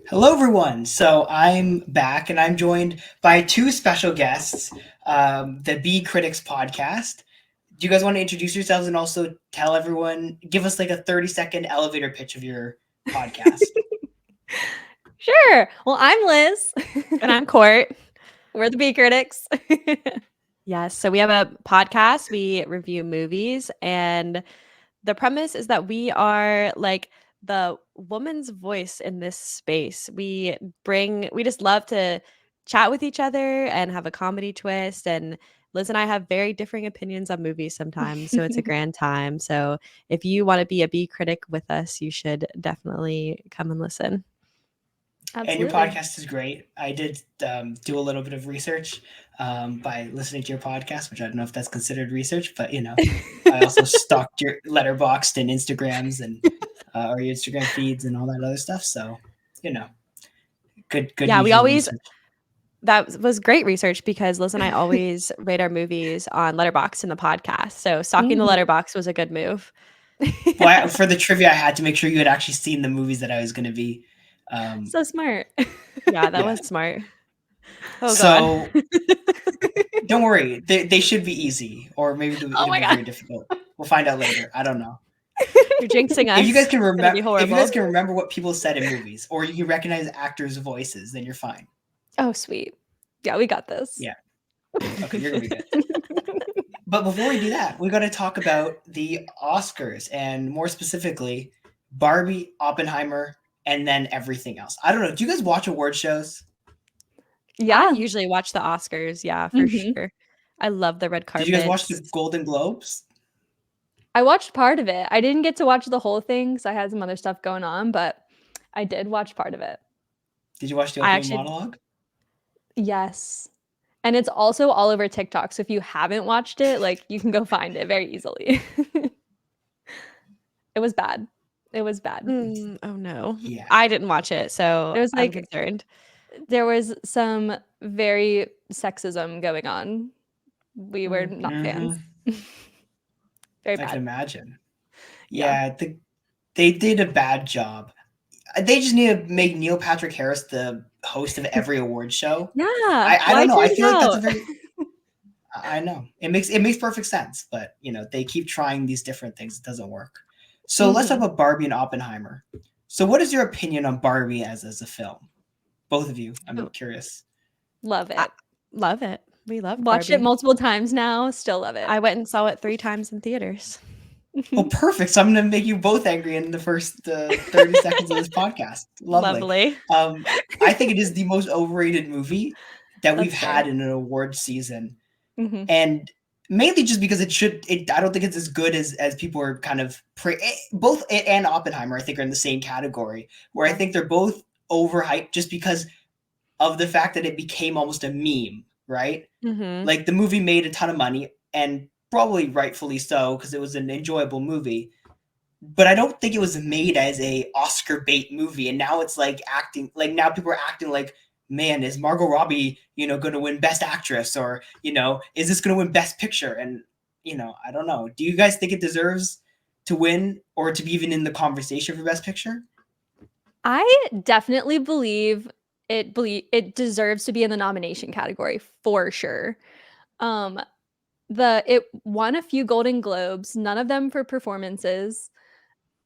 Hello, everyone. So I'm back and I'm joined by two special guests, the B Critics podcast. Do you guys want to introduce yourselves and also tell everyone, give us like a 30-second elevator pitch of your podcast? Sure. Well, I'm Liz. And I'm Court. We're the B Critics. Yes. So we have a podcast. We review movies. And the premise is that we are like the woman's voice in this space. We just love to chat with each other and have a comedy twist. And Liz and I have very differing opinions on movies sometimes. So it's a grand time. So if you want to be a B critic with us, you should definitely come and listen. Absolutely. And your podcast is great. I did do a little bit of research by listening to your podcast, which I don't know if that's considered research, but I also stalked your Letterboxd and Instagrams and or your Instagram feeds and all that other stuff. So, good. Yeah, we usual always research. that was great research because Liz and I always rate our movies on Letterboxd in the podcast. So stalking the Letterboxd was a good move. Well, for the trivia, I had to make sure you had actually seen the movies that I was going to be. So smart. Yeah, that was smart. Oh, so don't worry, they should be easy, or maybe it'll be very difficult. We'll find out later. I don't know. You're jinxing us. If you guys can remember what people said in movies, or you recognize actors' voices, then you're fine. Oh, sweet. Yeah, we got this. Yeah. Okay, you're gonna be good. But before we do that, we got to talk about the Oscars, and more specifically, Barbie, Oppenheimer, and then everything else. I don't know. Do you guys watch award shows? Yeah, I usually watch the Oscars. Yeah, for sure. I love the red carpet. Did you guys watch the Golden Globes? I watched part of it. I didn't get to watch the whole thing because I had some other stuff going on, but I did watch part of it. Did you watch the opening monologue? Yes. And it's also all over TikTok. So if you haven't watched it, like you can go find it very easily. It was bad. It was bad. Oh no. Yeah. I didn't watch it, so it was I'm concerned. There was some very sexism going on. We were not fans. Very bad. I can imagine. Yeah, they did a bad job. They just need to make Neil Patrick Harris the host of every award show. Yeah. I don't know. I feel like that's a very I know. It makes perfect sense, but they keep trying these different things. It doesn't work. So let's talk about Barbie and Oppenheimer. So what is your opinion on Barbie as a film? Both of you. I'm curious. Love it. Love it. We love Watched it multiple times now. Still love it. I went and saw it 3 times in theaters. Oh, perfect. So I'm going to make you both angry in the first 30 seconds of this podcast. Lovely. I think it is the most overrated movie that we've had in an award season. And mainly just because I don't think it's as good as people are kind of both it and Oppenheimer, I think, are in the same category, where I think they're both overhyped just because of the fact that it became almost a meme, right? Like the movie made a ton of money, and probably rightfully so, because it was an enjoyable movie. But I don't think it was made as a Oscar bait movie. And now it's like now people are acting like, man, is Margot Robbie, going to win Best Actress, or, is this going to win Best Picture? And, I don't know. Do you guys think it deserves to win or to be even in the conversation for Best Picture? I definitely believe it deserves to be in the nomination category for sure. It won a few Golden Globes, none of them for performances.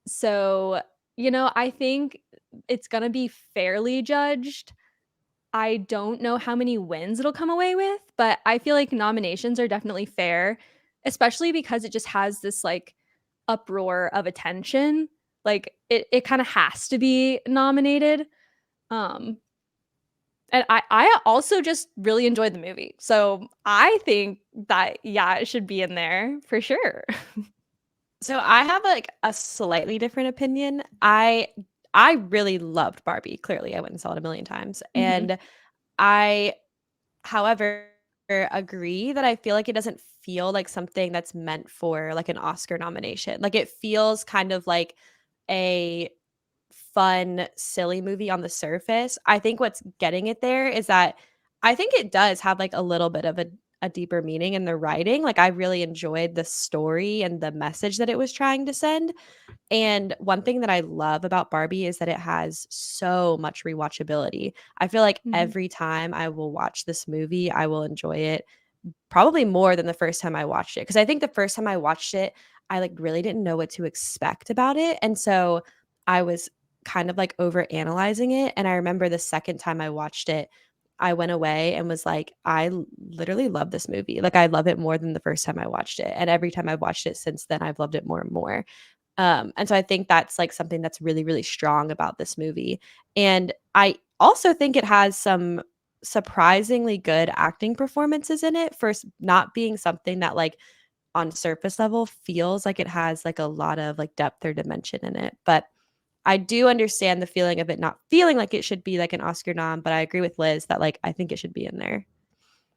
So, I think it's going to be fairly judged. I don't know how many wins it'll come away with, but I feel like nominations are definitely fair, especially because it just has this like uproar of attention. Like it kind of has to be nominated. And I also just really enjoyed the movie. So I think that, it should be in there for sure. So I have like a slightly different opinion. I really loved Barbie. Clearly, I went and saw it a million times. And I, however, agree that I feel like it doesn't feel like something that's meant for like an Oscar nomination. Like it feels kind of like a fun, silly movie on the surface. I think what's getting it there is that I think it does have like a little bit of a deeper meaning in the writing. Like I really enjoyed the story and the message that it was trying to send. And one thing that I love about Barbie is that it has so much rewatchability. I feel like every time I will watch this movie, I will enjoy it probably more than the first time I watched it. Because I think the first time I watched it, I like really didn't know what to expect about it. And so I was kind of like over analyzing it. And I remember the second time I watched it, I went away and was like, literally love this movie. Like I love it more than the first time I watched it. And every time I've watched it since then, I've loved it more and more. And so I think that's like something that's really, really strong about this movie. And I also think it has some surprisingly good acting performances in it for not being something that like on surface level feels like it has like a lot of like depth or dimension in it. But I do understand the feeling of it not feeling like it should be like an Oscar nom, but I agree with Liz that like I think it should be in there.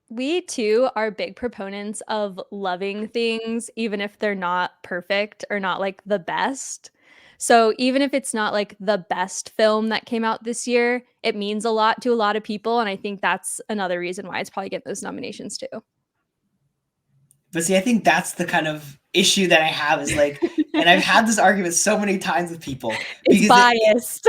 We too are big proponents of loving things, even if they're not perfect or not like the best. So even if it's not like the best film that came out this year, it means a lot to a lot of people. And I think that's another reason why it's probably getting those nominations too. But see, I think that's the kind of issue that I have is like, and I've had this argument so many times with people. It's biased.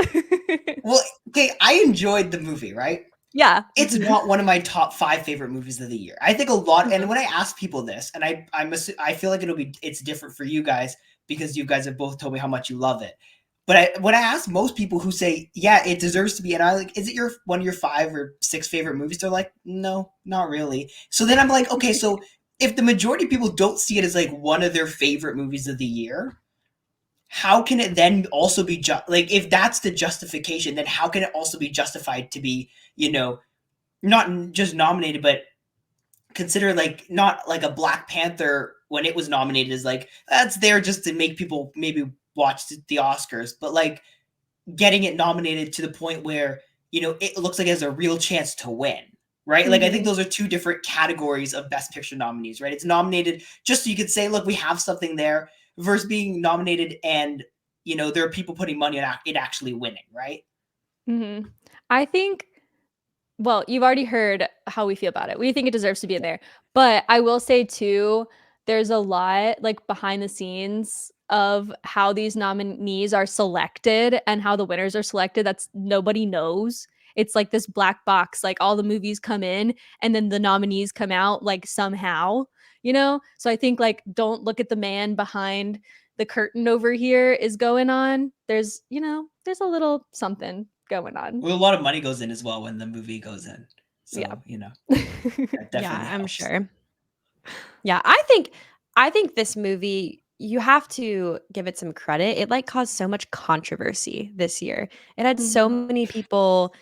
Well, okay, I enjoyed the movie, right? Yeah. It's not one of my top 5 favorite movies of the year. I think a lot, and when I ask people this, and I feel like it's different for you guys because you guys have both told me how much you love it. But when I ask most people who say, yeah, it deserves to be, and I like, is it one of your 5 or 6 favorite movies? They're like, no, not really. So then I'm like, okay, so if the majority of people don't see it as like one of their favorite movies of the year, how can it then also be like if that's the justification, then how can it also be justified to be, not just nominated, but consider like not like a Black Panther when it was nominated is like that's there just to make people maybe watch the Oscars, but like getting it nominated to the point where it looks like it has a real chance to win, right? Like I think those are 2 different categories of Best Picture nominees, right? It's nominated just so you could say, look, we have something there, versus being nominated and there are people putting money on it actually winning, right? I think, well, you've already heard how we feel about it. We think it deserves to be in there. But I will say too, there's a lot like behind the scenes of how these nominees are selected and how the winners are selected that's nobody knows. It's like this black box, like all the movies come in and then the nominees come out like somehow, So I think like don't look at the man behind the curtain over here is going on. There's a little something going on. Well, a lot of money goes in as well when the movie goes in. So, Yeah. That definitely Yeah, I'm helps. sure. Yeah, I think this movie, you have to give it some credit. It like caused so much controversy this year. It had so many people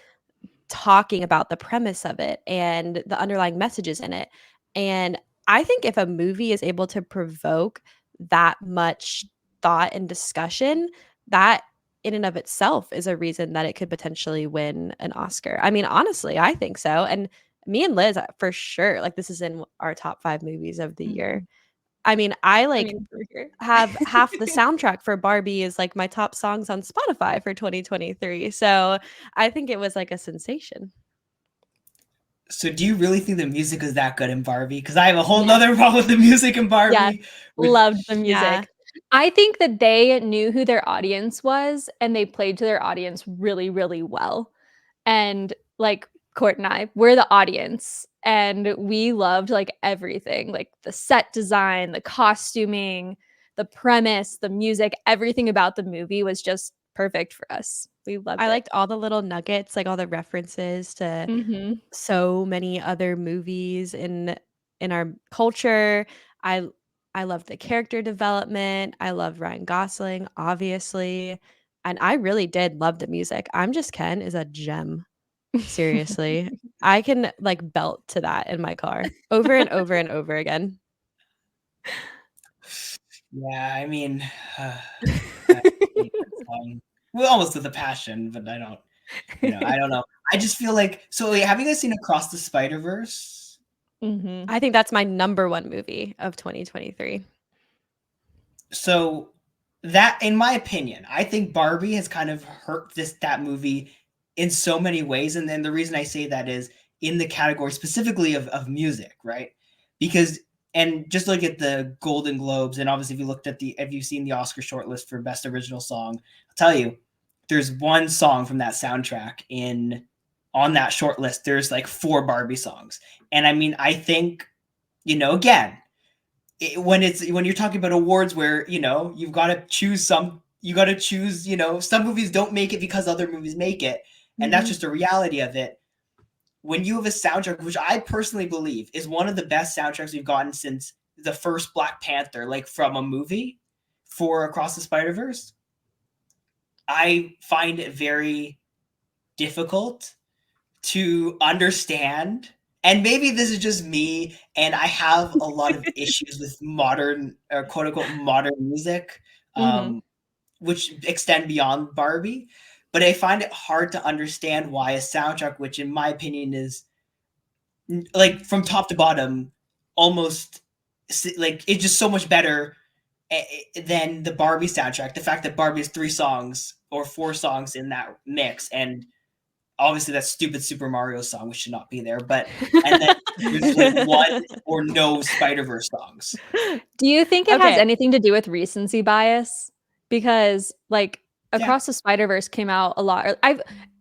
talking about the premise of it and the underlying messages in it. And I think if a movie is able to provoke that much thought and discussion, that in and of itself is a reason that it could potentially win an Oscar. I mean, honestly, I think so. And me and Liz, for sure, like this is in our top 5 movies of the year. I mean, I like have half the soundtrack for Barbie is like my top songs on Spotify for 2023. So I think it was like a sensation. So do you really think the music was that good in Barbie? Because I have a whole nother problem with the music in Barbie. Yeah, loved the music. Yeah. I think that they knew who their audience was and they played to their audience really, really well. And like Court and I, we're the audience and we loved like everything, like the set design, the costuming, the premise, the music, everything about the movie was just perfect for us. We loved it. I liked all the little nuggets, like all the references to so many other movies in our culture. I love the character development. I love Ryan Gosling, obviously. And I really did love the music. I'm Just Ken is a gem. Seriously. I can like belt to that in my car over and over and over again. Yeah, I mean, we almost with a passion, but I don't, I don't know. I just feel like, so wait, have you guys seen Across the Spider-Verse? I think that's my number 1 movie of 2023. So that, in my opinion, I think Barbie has kind of hurt that movie in so many ways. And then the reason I say that is in the category specifically of music, right? because and just look at the Golden Globes, and obviously if you've seen the Oscar shortlist for Best Original Song, I'll tell you, there's one song from that soundtrack on that short list. There's like 4 Barbie songs, and I mean, I think, again, when you're talking about awards where you've got to choose some movies don't make it because other movies make it, and that's just a reality of it. When you have a soundtrack, which I personally believe is one of the best soundtracks we've gotten since the first Black Panther, like from a movie, for Across the Spider-Verse, I find it very difficult to understand. And maybe this is just me, and I have a lot of issues with modern, or quote unquote modern music, which extend beyond Barbie. But I find it hard to understand why a soundtrack, which in my opinion is like from top to bottom, almost like it's just so much better than the Barbie soundtrack. The fact that Barbie has 3 songs or 4 songs in that mix, and obviously that stupid Super Mario song, which should not be there, but and then there's like 1 or no Spider-Verse songs. Do you think it has anything to do with recency bias? Because like Across the Spider-Verse came out a lot.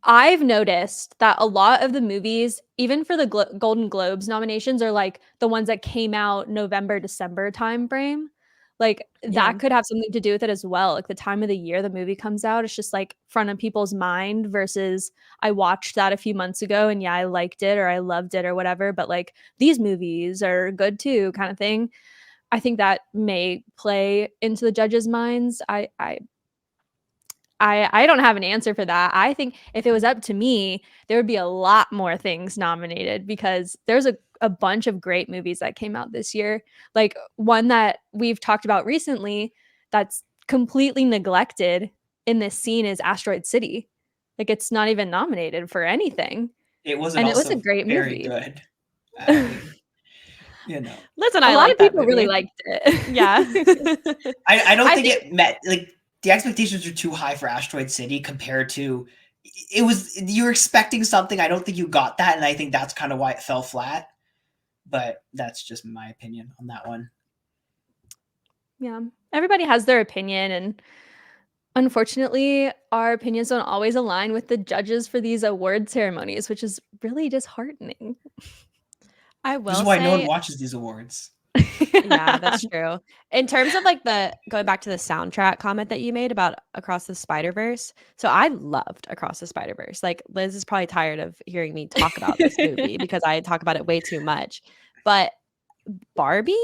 I've noticed that a lot of the movies, even for the Golden Globes nominations, are like the ones that came out November, December timeframe. Like that could have something to do with it as well. Like the time of the year the movie comes out, it's just like front of people's mind versus I watched that a few months ago and I liked it or I loved it or whatever. But like these movies are good too, kind of thing. I think that may play into the judges' minds. I don't have an answer for that. I think if it was up to me, there would be a lot more things nominated because there's a bunch of great movies that came out this year. Like one that we've talked about recently that's completely neglected in this scene is Asteroid City. Like it's not even nominated for anything. It was a great very movie. Good. Listen, a lot of people really liked it. Yeah. I don't think it met, like, the expectations are too high for Asteroid City compared to you were expecting something. I don't think you got that, and I think that's kind of why it fell flat. But that's just my opinion on that one. Yeah. Everybody has their opinion, and unfortunately, our opinions don't always align with the judges for these award ceremonies, which is really disheartening. I will This is why no one watches these awards. Yeah, that's true. In terms of like going back to the soundtrack comment that you made about Across the Spider-Verse. So I loved Across the Spider-Verse. Like Liz is probably tired of hearing me talk about this movie because I talk about it way too much. But Barbie,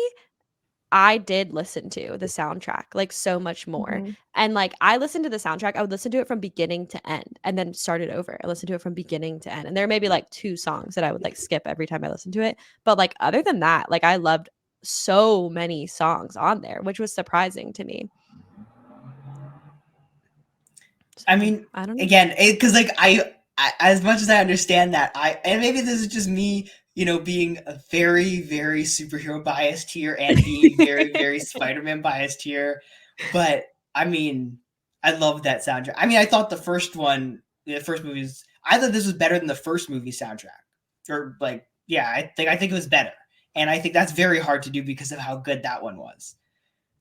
I did listen to the soundtrack like so much more. And like I listened to the soundtrack, I would listen to it from beginning to end and then start it over. I listened to it from beginning to end. And there may be like 2 songs that I would like skip every time I listened to it. But like other than that, like I loved so many songs on there, which was surprising to me. So, I mean, I don't know. Again, because like I as much as I understand that, and maybe this is just me, being a very, very superhero biased here and being very, very Spider-Man biased here. But I mean, I love that soundtrack. I mean, I thought the first movie I thought this was better than the first movie soundtrack. Or like, yeah, I think it was better. And I think that's very hard to do because of how good that one was.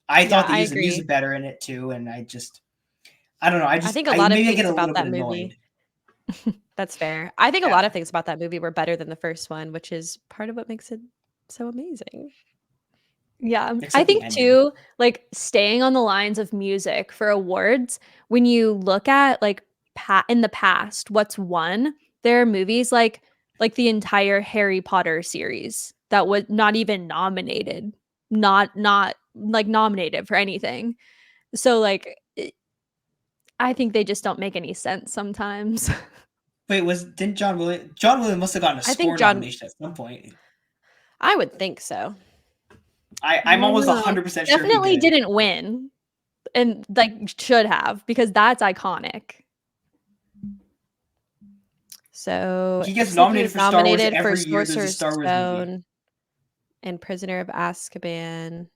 I thought they used the music better in it too, and I don't know. I think a lot of things about that movie. That's fair. I think a lot of things about that movie were better than the first one, which is part of what makes it so amazing. Yeah. I think too, like staying on the lines of music for awards, when you look at like in the past, what's won, there are movies like the entire Harry Potter series that was not even nominated, not like nominated for anything. So like I think they just don't make any sense sometimes. Wait, didn't John Williams must have gotten a score nomination at some point? I would think so. I'm almost 100% sure definitely didn't win, and like should have, because that's iconic. So he gets nominated for Star Wars every year. There's a Star Wars movie. And Prisoner of Azkaban.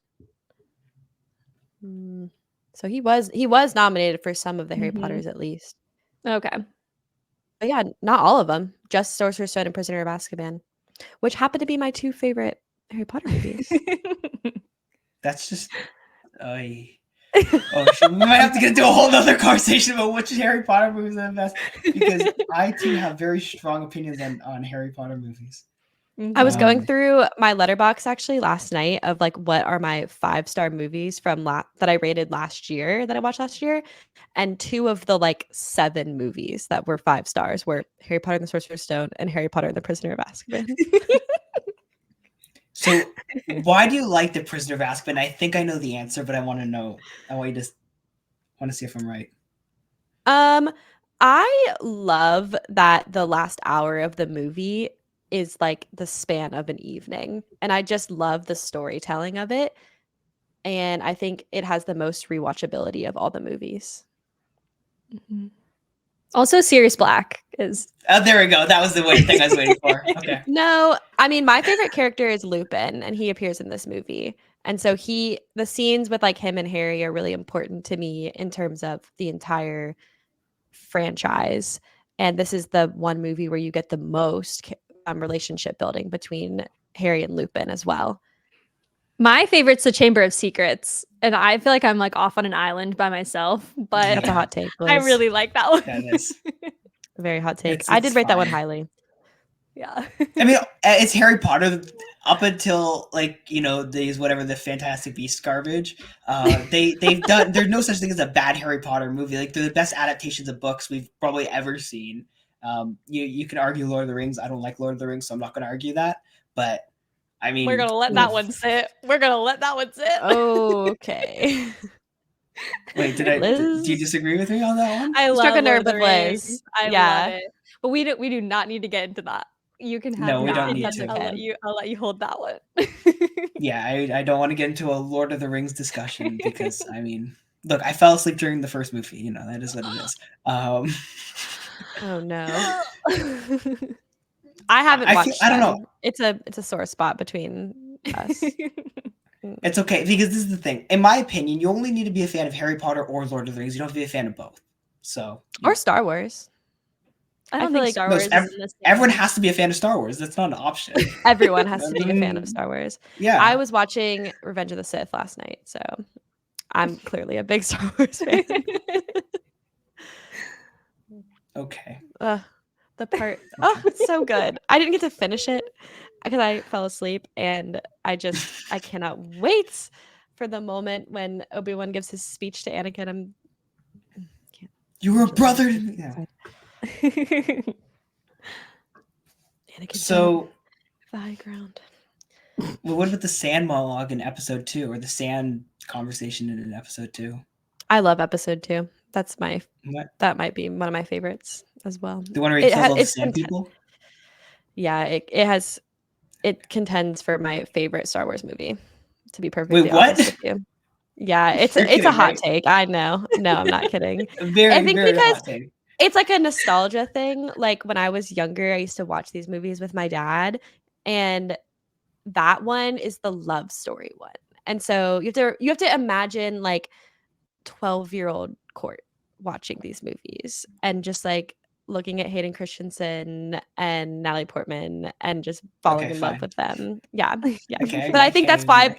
So he was nominated for some of the Harry Potters at least. Okay. But yeah, not all of them. Just Sorcerer's Stone and Prisoner of Azkaban, which happen to be my 2 favorite Harry Potter movies. That's just shit. We might have to get into a whole nother conversation about which Harry Potter movies are the best, because I too have very strong opinions on Harry Potter movies. I was going through my letterbox actually last night of like what are my 5-star movies from that I rated last year, that I watched last year, and 2 of the like 7 movies that were 5 stars were Harry Potter and the Sorcerer's Stone and Harry Potter and the Prisoner of Azkaban. So why do you like The Prisoner of Azkaban? I think I know the answer, but I want to know. I want to see if I'm right. I love that the last hour of the movie is like the span of an evening, and I just love the storytelling of it, and I think it has the most rewatchability of all the movies. Also, Sirius Black is. Oh, there we go. That was the thing I was waiting for. Okay. No, I mean, my favorite character is Lupin, and he appears in this movie, and so the scenes with like him and Harry are really important to me in terms of the entire franchise, and this is the one movie where you get the most relationship building between Harry and Lupin as well. My favorite's The Chamber of Secrets, and I feel like I'm like off on an island by myself, but that's a hot take, Liz. I really like that one. That is a very hot take. I did rate that one highly. Yeah. I mean, it's Harry Potter up until like, these whatever the Fantastic Beasts garbage. They've done. There's no such thing as a bad Harry Potter movie. Like, they're the best adaptations of books we've probably ever seen. You can argue Lord of the Rings. I don't like Lord of the Rings, so I'm not going to argue that. But I mean, we're gonna let that one sit. Oh, okay. Wait, do you disagree with me on that one? I struck love a nerve with Liz. I love it, but we do not need to get into that. You can have. No, we don't need to. I'll let you hold that one. Yeah, I don't want to get into a Lord of the Rings discussion because I mean, look, I fell asleep during the first movie. That is what it is. Oh no. I haven't watched. I don't know. It's a sore spot between us. It's okay, because this is the thing. In my opinion, you only need to be a fan of Harry Potter or Lord of the Rings. You don't have to be a fan of both. Or Star Wars. I don't think Star Wars. Everyone has to be a fan of Star Wars. That's not an option. Everyone has to be a fan of Star Wars. Yeah. I was watching Revenge of the Sith last night, so I'm clearly a big Star Wars fan. Okay. The part. Oh, it's so good. I didn't get to finish it because I fell asleep, and I cannot wait for the moment when Obi-Wan gives his speech to Anakin. You were a brother to me. Yeah. Anakin, so the high ground. Well, what about the sand monologue in episode 2, or the sand conversation in episode 2? I love episode 2. That might be one of my favorites as well. The one where he kills all the sand people? Yeah, it contends for my favorite Star Wars movie, to be perfectly honest with you. Yeah, it's a hot take. I know. No, I'm not kidding. Very hot take. It's like a nostalgia thing. Like when I was younger, I used to watch these movies with my dad, and that one is the love story one. And so you have to imagine like 12-year-old Court watching these movies and just like looking at Hayden Christensen and Natalie Portman and just falling in love with them. Yeah. Okay, but I think that's why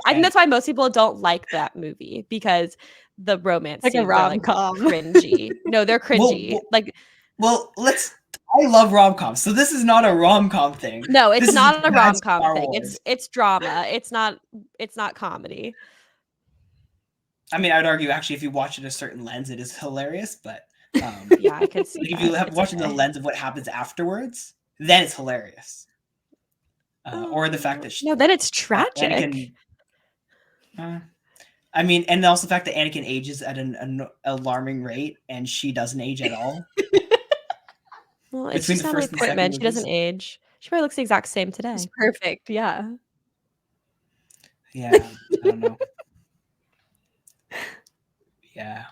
most people don't like that movie, because the romance like a rom-com. Cringy. No, they're cringy. I love rom-coms, so this is not a rom-com thing. No, it's not a rom-com thing. It's drama. It's not comedy. I mean, I would argue actually if you watch it in a certain lens, it is hilarious, but yeah, I could see if you have watching the lens of what happens afterwards, then it's hilarious. Or the fact that then it's tragic. Anakin, I mean, and also the fact that Anakin ages at an alarming rate, and she doesn't age at all. Well, it's just Natalie Portman. She doesn't age. She probably looks the exact same today. It's perfect. Yeah. Yeah. I don't know. Yeah.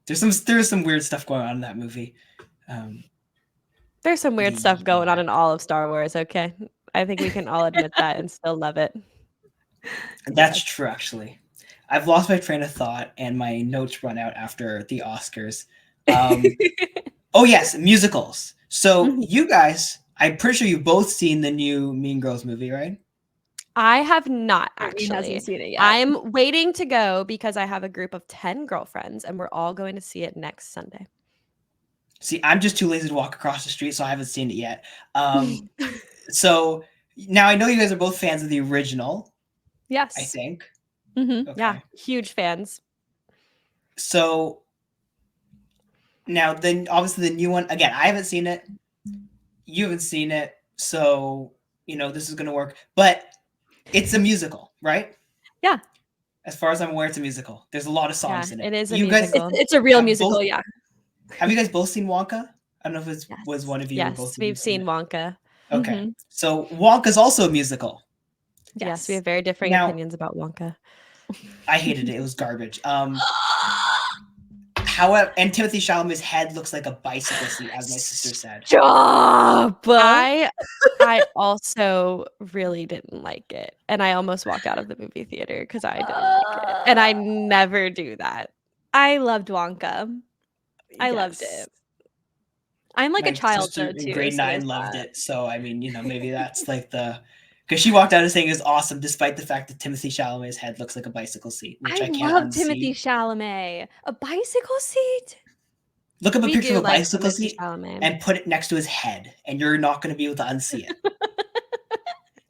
There's some weird stuff going on in that movie. There's some weird stuff going on in all of Star Wars. Okay, I think we can all admit that and still love it. That's true, actually. I've lost my train of thought and my notes run out after the Oscars. Oh yes, musicals. So you guys, I'm pretty sure you've both seen the new Mean Girls movie, right? I have not Irene actually. hasn't seen it yet. I'm waiting to go because I have a group of 10 girlfriends and we're all going to see it next Sunday. See, I'm just too lazy to walk across the street, so I haven't seen it yet. So now I know you guys are both fans of the original. Yes. I think. Okay. Yeah, huge fans. So now then obviously the new one, again, I haven't seen it. You haven't seen it, so this is gonna work. But it's a musical, right? Yeah. As far as I'm aware, it's a musical. There's a lot of songs in it. It is a musical. It's a real musical, yeah. Have you guys both seen Wonka? I don't know if it was one of you or both of you. Yes, we've seen Wonka. Okay. So Wonka's also a musical. Yes, we have very differing opinions about Wonka. I hated it. It was garbage. However, and Timothée Chalamet's head looks like a bicycle seat, as my sister said. Stop! I also really didn't like it, and I almost walked out of the movie theater because I didn't like it, and I never do that. I loved Wonka. I loved it. I'm like my a child sister though too. In grade 9 loved it, so I mean, maybe that's like because she walked out of saying it's awesome, despite the fact that Timothée Chalamet's head looks like a bicycle seat, which I can't love unsee. Timothée Chalamet. A bicycle seat? Look up a picture of a bicycle seat and put it next to his head, and you're not going to be able to unsee it.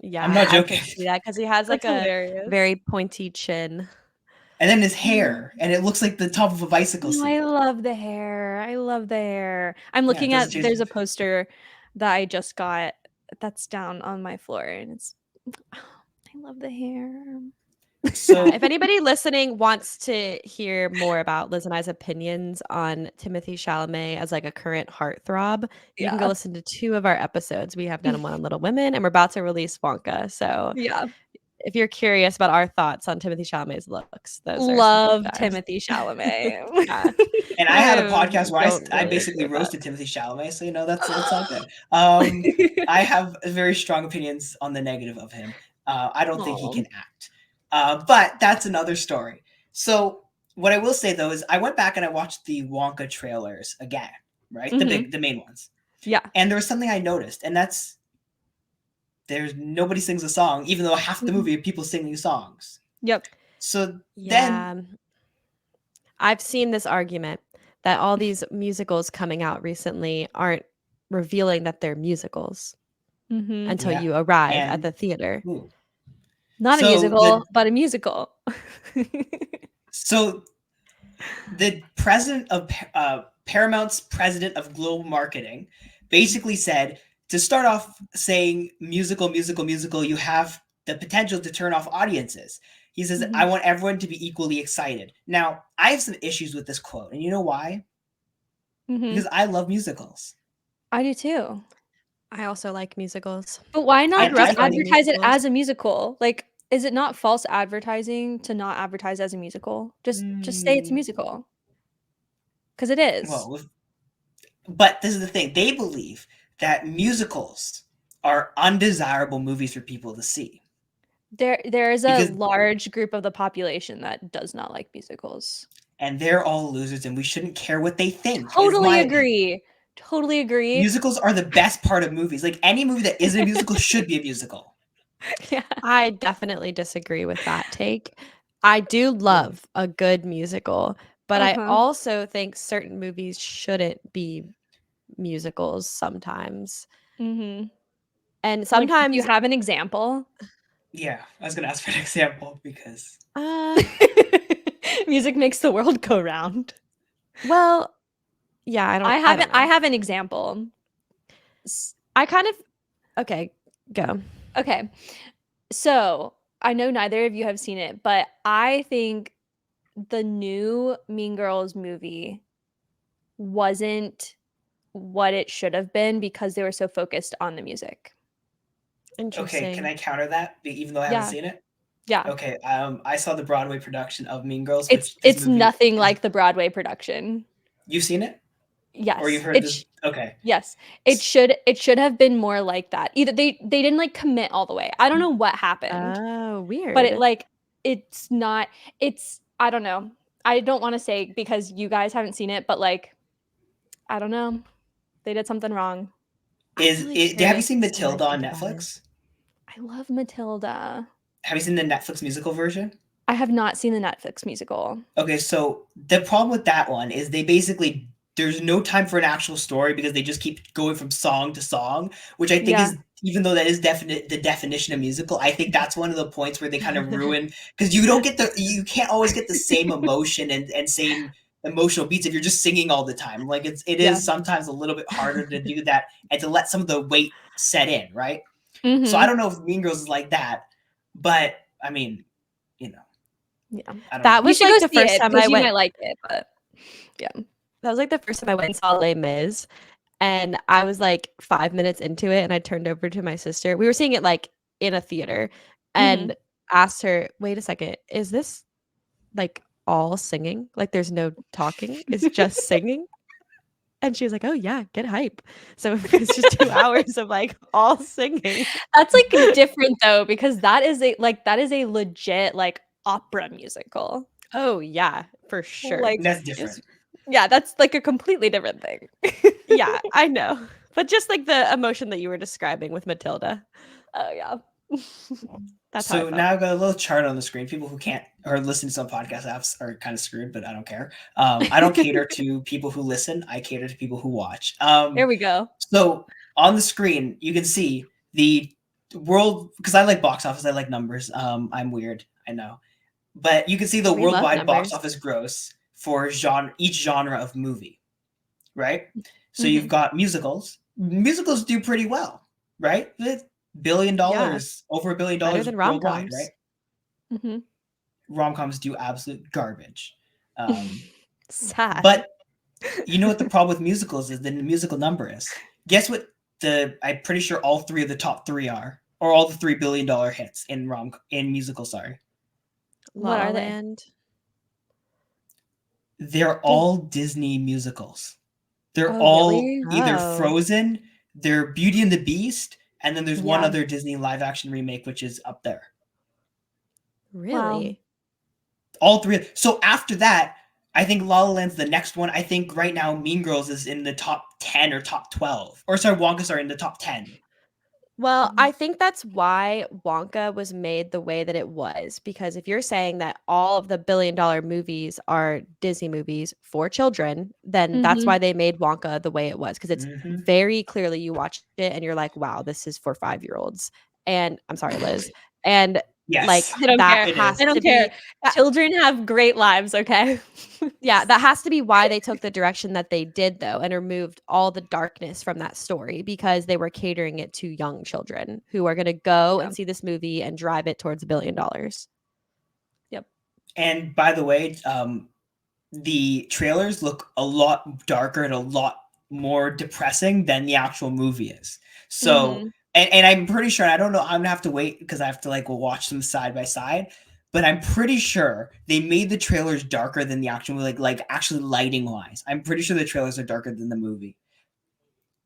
Yeah, I'm not joking. I can see that because he has like a very pointy chin. And then his hair, and it looks like the top of a bicycle seat. I love the hair. I'm looking at, there's a poster that I just got that's down on my floor, and I love the hair. So if anybody listening wants to hear more about Liz and I's opinions on Timothée Chalamet as like a current heartthrob, you can go listen to 2 of our episodes. We have done one on Little Women, and we're about to release Wonka. So if you're curious about our thoughts on Timothée Chalamet's looks, those love Timothée Chalamet. And I had a podcast where I basically roasted Timothée Chalamet, so that's all good. I have very strong opinions on the negative of him. I don't think he can act. But that's another story. So what I will say though is I went back and I watched the Wonka trailers again, right? The main ones. Yeah. And there was something I noticed, and there's nobody sings a song, even though half the movie of people singing songs. Yep. So then I've seen this argument that all these musicals coming out recently aren't revealing that they're musicals until you arrive at the theater. Not a musical, but a musical. So the president of Paramount's president of global marketing basically said, to start off saying musical, you have the potential to turn off audiences. He says, I want everyone to be equally excited. Now, I have some issues with this quote, and you know why? Because I love musicals. I do too. I also like musicals. But why not advertise it as a musical? Like, is it not false advertising to not advertise as a musical? Just say it's a musical. Because it is. Well, but this is the thing. They believe that musicals are undesirable movies for people to see. There is a large group of the population that does not like musicals. And they're all losers, and we shouldn't care what they think. Totally agree. Totally agree. Musicals are the best part of movies. Like, any movie that isn't a musical should be a musical. Yeah. I definitely disagree with that take. I do love a good musical, but I also think certain movies shouldn't be musicals sometimes. And sometimes, like, you have an example? Yeah, I was gonna ask for an example because music makes the world go round. Well, yeah, I have an example. Okay, go. Okay. So, I know neither of you have seen it, but I think the new Mean Girls movie wasn't what it should have been because they were so focused on the music. Interesting. Okay, can I counter that, even though I haven't seen it? Yeah. Okay, I saw the Broadway production of Mean Girls. It's nothing like the Broadway production. You've seen it? Yes. Or you've heard this? Okay. Yes. It should have been more like that. Either they didn't like commit all the way. I don't know what happened. Oh, weird. But it's not, I don't know. I don't want to say because you guys haven't seen it, but like, I don't know. They did something wrong. Have you seen Matilda on Netflix? I love Matilda. Have you seen the Netflix musical version? I have not seen the Netflix musical. Okay, so the problem with that one is they basically there's no time for an actual story because they just keep going from song to song, which I think Yeah. is even though that is the definition of musical, I think that's one of the points where they kind of ruin because you can't always get the same emotion and same emotional beats if you're just singing all the time. Like it Yeah. is sometimes a little bit harder to do that and to let some of the weight set in, right? So I Mhm. don't know if Mean Girls is like that, but I mean, you know, Yeah. I don't That know. You was should like go the see first it time I because you went. might like it, but yeah. That was like the first time I went and saw Les Mis, and I was like 5 minutes into it, and I turned over to my sister. We were seeing it like in a theater, Mhm. and asked her, "Wait a second, is this like all singing? Like there's no talking? It's just singing?" And she was like, "Oh yeah, get hype." So it's just 2 hours of like all singing. That's, like, different though because that is a legit, like, opera musical. Oh yeah, for sure. Like, That's it's different. yeah, that's, like, a completely different thing. Yeah, I know. But just like the emotion that you were describing with Matilda. Oh, yeah. That's how I So felt. now I've got a little chart on the screen. People who can't or listen to some podcast apps are kind of screwed, but I don't care. I don't cater to people who listen. I cater to people who watch. There we go. So on the screen, you can see the world because I like box office. I like numbers. I'm weird. I know, but you can see the We love worldwide box numbers. office gross for each genre of movie, right? So you've Mhm. got musicals. Musicals do pretty well, right? Yeah, Over better $1 billion than worldwide, right? rom-coms. Mhm. Rom-coms do absolute garbage. Um, Sad. but you know what the problem with musicals is? The musical number is. Guess what? I'm pretty sure all three of the top three are, or all the $3 billion hits in musical. Sorry, La What La are they? Land. they're Dis all Disney musicals. They're Oh, all really? either Oh, Frozen, they're Beauty and the Beast, and then there's one Yeah. other Disney live action remake which is up there. Wow. really? All three. So after that, I think La La Land's the next one. I think right now Mean Girls is in the top 10 or top 12. Or sorry, Wonka's are in the top 10. Well, Mhm. I think that's why Wonka was made the way that it was, because if you're saying that all of the billion-dollar movies are Disney movies for children, then that's Mhm. why they made Wonka the way it was, because it's Mm-hmm. very clearly you watch it and you're like, "Wow, this is for 5-year-olds." And I'm sorry, Liz. And, like, Yes, I don't that care. it has I is. to don't care. be that Children have great lives, okay? yeah, that has to be why they took the direction that they did, though, and removed all the darkness from that story because they were catering it to young children who are going to go Yeah. and see this movie and drive it towards $1 billion. Yep. And by the way, the trailers look a lot darker and a lot more depressing than the actual movie is. So, Mhm. and I'm pretty sure, I don't know, I'm gonna have to wait because I have to like watch them side by side. But I'm pretty sure they made the trailers darker than the actual movie, like actually lighting wise. I'm pretty sure the trailers are darker than the movie.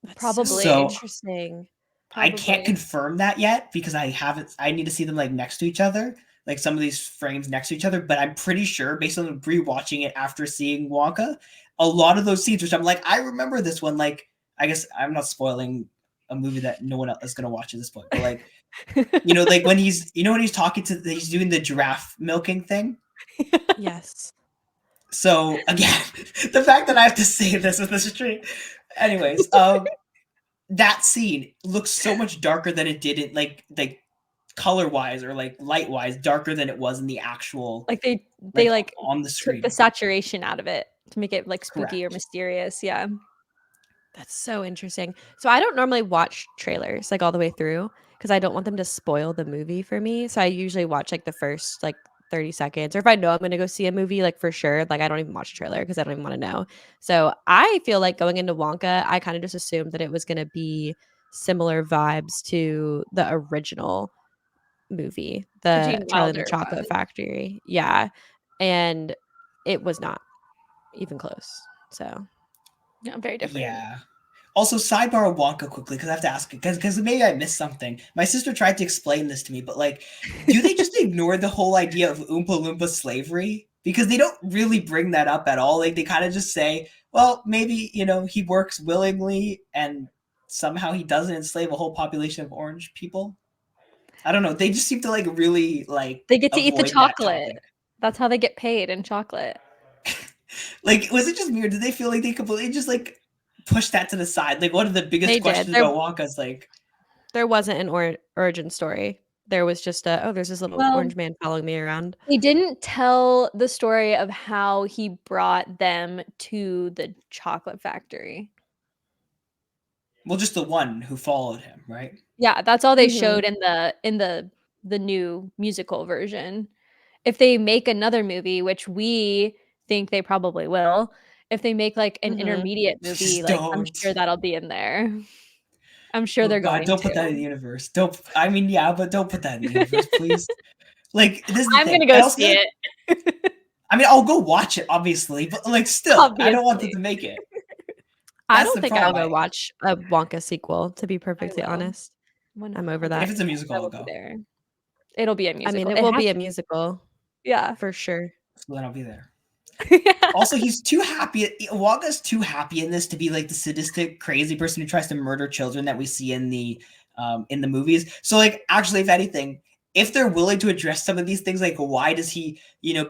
That's so So Probably. interesting. I can't Probably. confirm that yet because I haven't. I need to see them like next to each other, like some of these frames next to each other. But I'm pretty sure, based on rewatching it after seeing Wonka, a lot of those scenes, which I'm like, I remember this one. Like, I guess I'm not spoiling a movie that no one else is gonna watch at this point, but like, like when when he's talking he's doing the giraffe milking thing. Yes. So again, the fact that I have to say this with the stream. Anyways, that scene looks so much darker than it did in like color wise or like light wise darker than it was in the actual Like, they, like like, on the took the screen. saturation out of it to make it, like, spooky or Correct. mysterious, yeah. That's so interesting. So I don't normally watch trailers like all the way through because I don't want them to spoil the movie for me. So I usually watch like the first like 30 seconds, or if I know I'm going to go see a movie, like for sure, like I don't even watch a trailer because I don't even want to know. So I feel like going into Wonka, I kind of just assumed that it was going to be similar vibes to the original movie, The the Gene Charlie and the Wilder Chocolate vibe. Factory. Yeah. And it was not even close. So Yeah, very different. Yeah. Also, sidebar Wonka quickly because I have to ask because maybe I missed something. My sister tried to explain this to me, but like, do they just ignore the whole idea of Oompa Loompa slavery? Because they don't really bring that up at all. Like they kind of just say, well, maybe he works willingly and somehow he doesn't enslave a whole population of orange people. I don't know. They just seem to like really like They get to eat the avoid that chocolate. topic. That's how they get paid in chocolate. Like, was it just me, or did they feel like they completely just like push that to the side? Like, one of the biggest They questions did. about Wonka's like, There wasn't an origin story. There was just there's this little orange man following me around. He didn't tell the story of how he brought them to the chocolate factory. well, just the one who followed him, right? Yeah, that's all they showed in the new musical version. If they make another movie, which we think they probably will, if they make like an intermediate movie, Just like I'm don't. sure that'll be in there. I'm sure Oh they're God, going don't put that in the universe. Don't. I mean, yeah, but don't put that in the universe, please. Like, this is the I'm thing. gonna go I also see like, it. I mean, I'll go watch it, obviously, but like, still, I don't want them Obviously. to make it. I That's don't the think I'll problem. go watch a Wonka sequel, to be perfectly will. honest. I'm over If that. it's a musical, I I'll will be go. there. It'll be a I mean, musical. it It will has be a to be. musical Yeah. for sure. So then I'll be there. Also, he's too happy. Wonka's too happy in this to be like the sadistic, crazy person who tries to murder children that we see in the movies. So, like, actually, if anything, if they're willing to address some of these things, like why does he,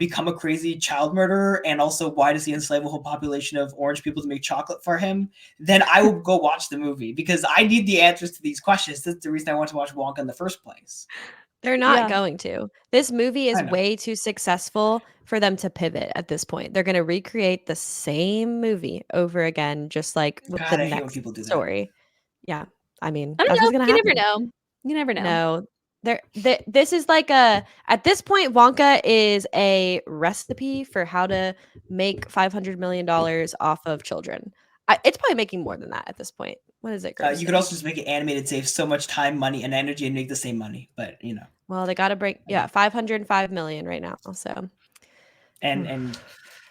become a crazy child murderer, and also why does he enslave a whole population of orange people to make chocolate for him, then I will go watch the movie because I need the answers to these questions. That's the reason I want to watch Wonka in the first place. They're not going to. This movie is I know. way too successful for them to pivot at this point. They're going to recreate the same movie over again, just like with the God, I hate when next people do that. story. Yeah. I mean, I don't that's know. what's going to You happen. never know. You never know. No. This is like at this point, Wonka is a recipe for how to make $500 million off of children. It's probably making more than that at this point. What is it, You could also just make it animated, save so much time, money, and energy, and make the same money. But well, they got to break 505 million right now. So and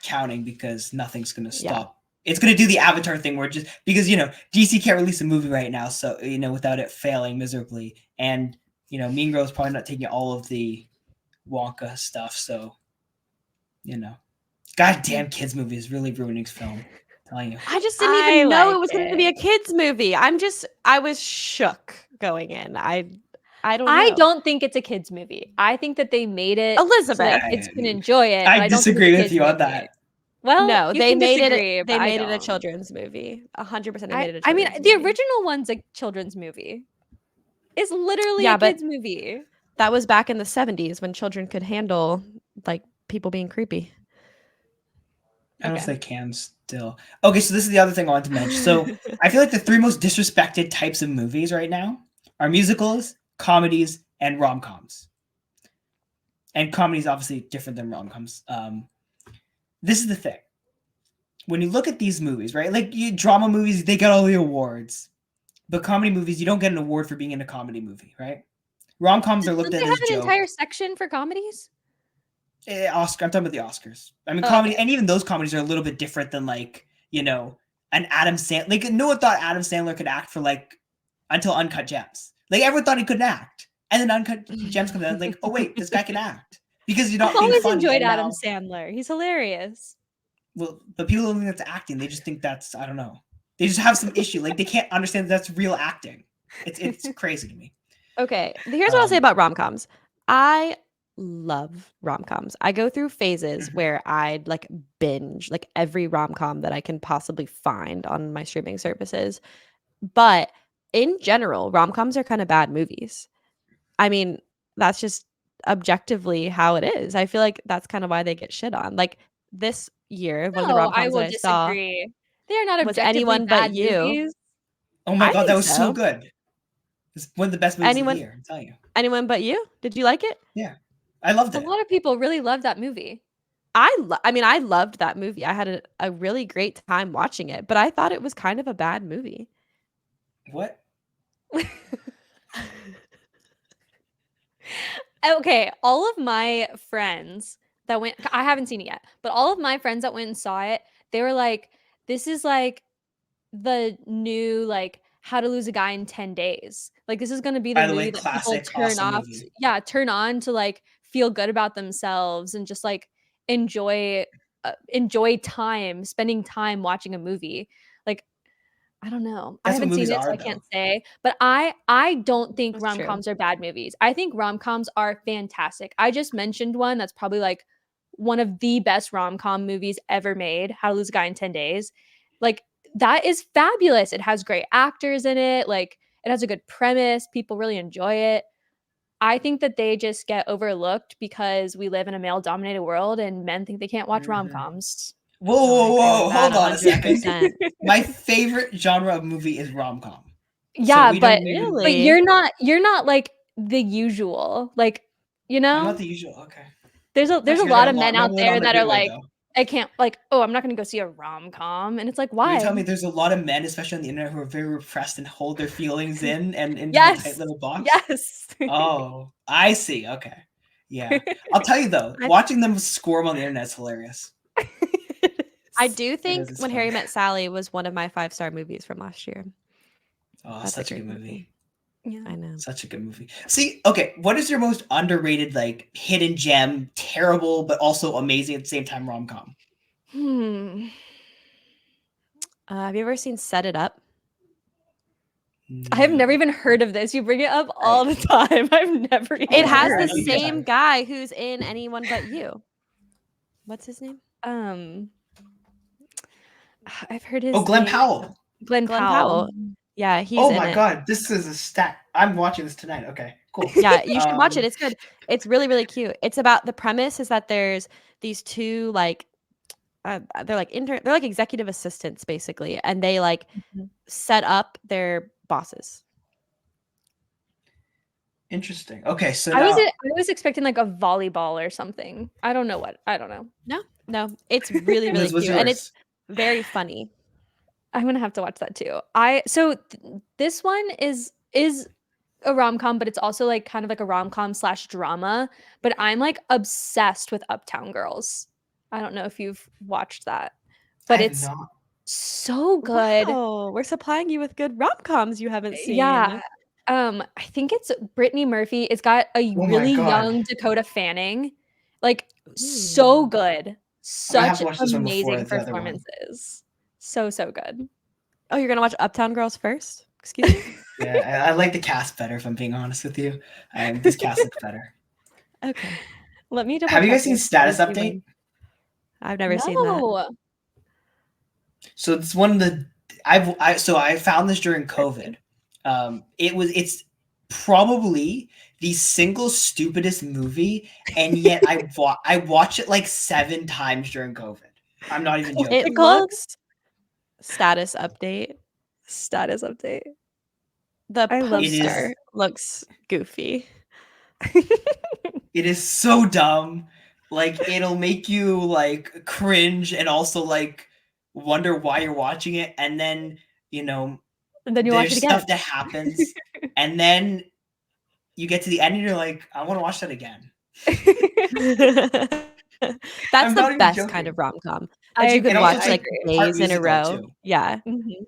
counting, because nothing's gonna stop. It's gonna do the Avatar thing where just because DC can't release a movie right now, so without it failing miserably, and Mean Girls probably not taking all of the Wonka stuff, so goddamn kids movie is really ruining film. I'm telling you. I just didn't even know it was going to be a kids movie. I was shook going in. I don't know. I don't think it's a kids movie. I think that they made it Elizabeth, so that kids can enjoy it. I disagree with you on that. Well, no, they made it. They made it a children's movie. 100%. They made it a children's movie. the original one's a children's movie. It's literally a kids movie. That was back in the 70s when children could handle like people being creepy. I don't know if they can still. Okay, so this is the other thing I wanted to mention. So I feel like the three most disrespected types of movies right now are musicals, comedies, and rom-coms. And comedy is obviously different than rom-coms. This is the thing. When you look at these movies, right? Like drama movies, they get all the awards. But comedy movies, you don't get an award for being in a comedy movie, right? Rom-coms are looked at as a joke. They have an entire section for comedies? Oscar. I'm talking about the Oscars. I mean, comedy, and even those comedies are a little bit different than like an Adam Sandler. Like no one thought Adam Sandler could act for like until Uncut Gems. Like everyone thought he couldn't act, and then Uncut Gems comes out like, oh wait, this guy can act because you're not. I've always enjoyed Adam Sandler. He's hilarious. Well, but people don't think that's acting. They just think that's, I don't know. They just have some issue. Like they can't understand that that's real acting. It's crazy to me. Okay, here's what I'll say about rom-coms. I love rom-coms. I go through phases where I'd like binge like every rom-com that I can possibly find on my streaming services. But in general, rom-coms are kind of bad movies. I mean, that's just objectively how it is. I feel like that's kind of why they get shit on. Like this year, one of the rom-coms that I saw. They are not objectively Anyone bad But You. Movies. Oh my God, that was so good. It's one of the best movies of the year, I'm telling you. Anyone But You? Did you like it? Yeah. I loved it. A lot of people really loved that movie. I loved that movie. I had a really great time watching it, but I thought it was kind of a bad movie. What? Okay, all of my friends that went, I haven't seen it yet, but all of my friends that went and saw it, they were like, this is like the new like How to Lose a Guy in 10 Days. Like this is going to be the movie that classic, people turn awesome off. Movie. Yeah, turn on to like feel good about themselves and just like enjoy time, spending time watching a movie. Like I don't know. I That's what haven't seen movies it, so are, I can't though. say. But I don't think That's true. rom-coms are bad movies. I think rom-coms are fantastic. I just mentioned one that's probably like one of the best rom-com movies ever made, How to Lose a Guy in 10 Days. Like that is fabulous. It has great actors in it. Like it has a good premise. People really enjoy it. I think that they just get overlooked because we live in a male-dominated world and men think they can't watch rom-coms. Whoa, Oh, I whoa, agree with whoa! that Hold on a second. 100%. My favorite genre of movie is rom-com. So Yeah, we but don't even. Really? you're not like the usual. Like, you I'm not know? the usual. Okay. There's Not a hearing that lot a of lot. men out Not really there on a that are good way, like, though. I can't like, "Oh, I'm not gonna go see a rom-com." And it's like, You're "Why?" telling me there's a lot of men, especially on the internet, who are very repressed and hold their feelings in and into a tight Yes. little box? Yes. Oh, I see. Okay. Yeah. I'll tell you though, I watching them squirm on the internet is hilarious. I do It is. think It's When fun. Harry Met Sally was one of my 5-star movies from last year. Oh, That's a such a great good movie. Yeah. I know. Such a good movie. See, okay, what is your most underrated, like, hidden gem, terrible but also amazing at the same time rom-com? Have you ever seen Set It Up? I have never No. even heard of this. You bring it up all I the time. I've never even It Oh, has I the know you guys same have. guy who's in Anyone But You. What's his name? um I've heard Oh, his Glenn name. Powell. Glenn Glenn Powell. Powell. Yeah, he's Oh in my it. god, this is a stat. I'm watching this tonight. Okay, cool. Yeah, you should watch it. It's good. It's really, really cute. It's about the premise is that there's these two like they're like they're like executive assistants basically, and they like Mhm. set up their bosses. Interesting. Okay, so I now was expecting like a volleyball or something. I don't know what. I don't know. No, it's really, really Liz, what's cute, and it's yours? very funny. I'm gonna have to watch that too. This one is a rom-com, but it's also like kind of like a rom-com slash drama. But I'm like obsessed with Uptown Girls. I don't know if you've watched that, I but have it's not. so good. Wow, we're supplying you with good rom-coms you haven't Yeah. seen. I think it's Brittany Murphy. It's got a Oh my really god. young Dakota Fanning. Like so Ooh. good. I might have Such to watch this one before amazing the other one. performances. So good. Oh, you're gonna watch Uptown Girls first? Excuse me? Yeah, I like the cast better, if I'm being honest with you. This cast looks better. Okay. Let me double Have you check guys seen this. Status We'll see Update? when. I've never seen that. No. So it's one of the so I found this during COVID. It's probably the single stupidest movie, and yet I watched it like 7 times during COVID. I'm not even What's joking. It it called? looks Status Update. Status Update. The I love It is poster looks goofy. it is so dumb. Like it'll make you like cringe and also like wonder why you're watching it, and then you know And then you watch there's it again. stuff that happens, and then you get to the end and you're like, I want to watch that again. That's I'm the not even best kind joking. of rom-com I that you could And agree. also watch it's I like like agree. part days in a musical row. too. Yeah. Mhm.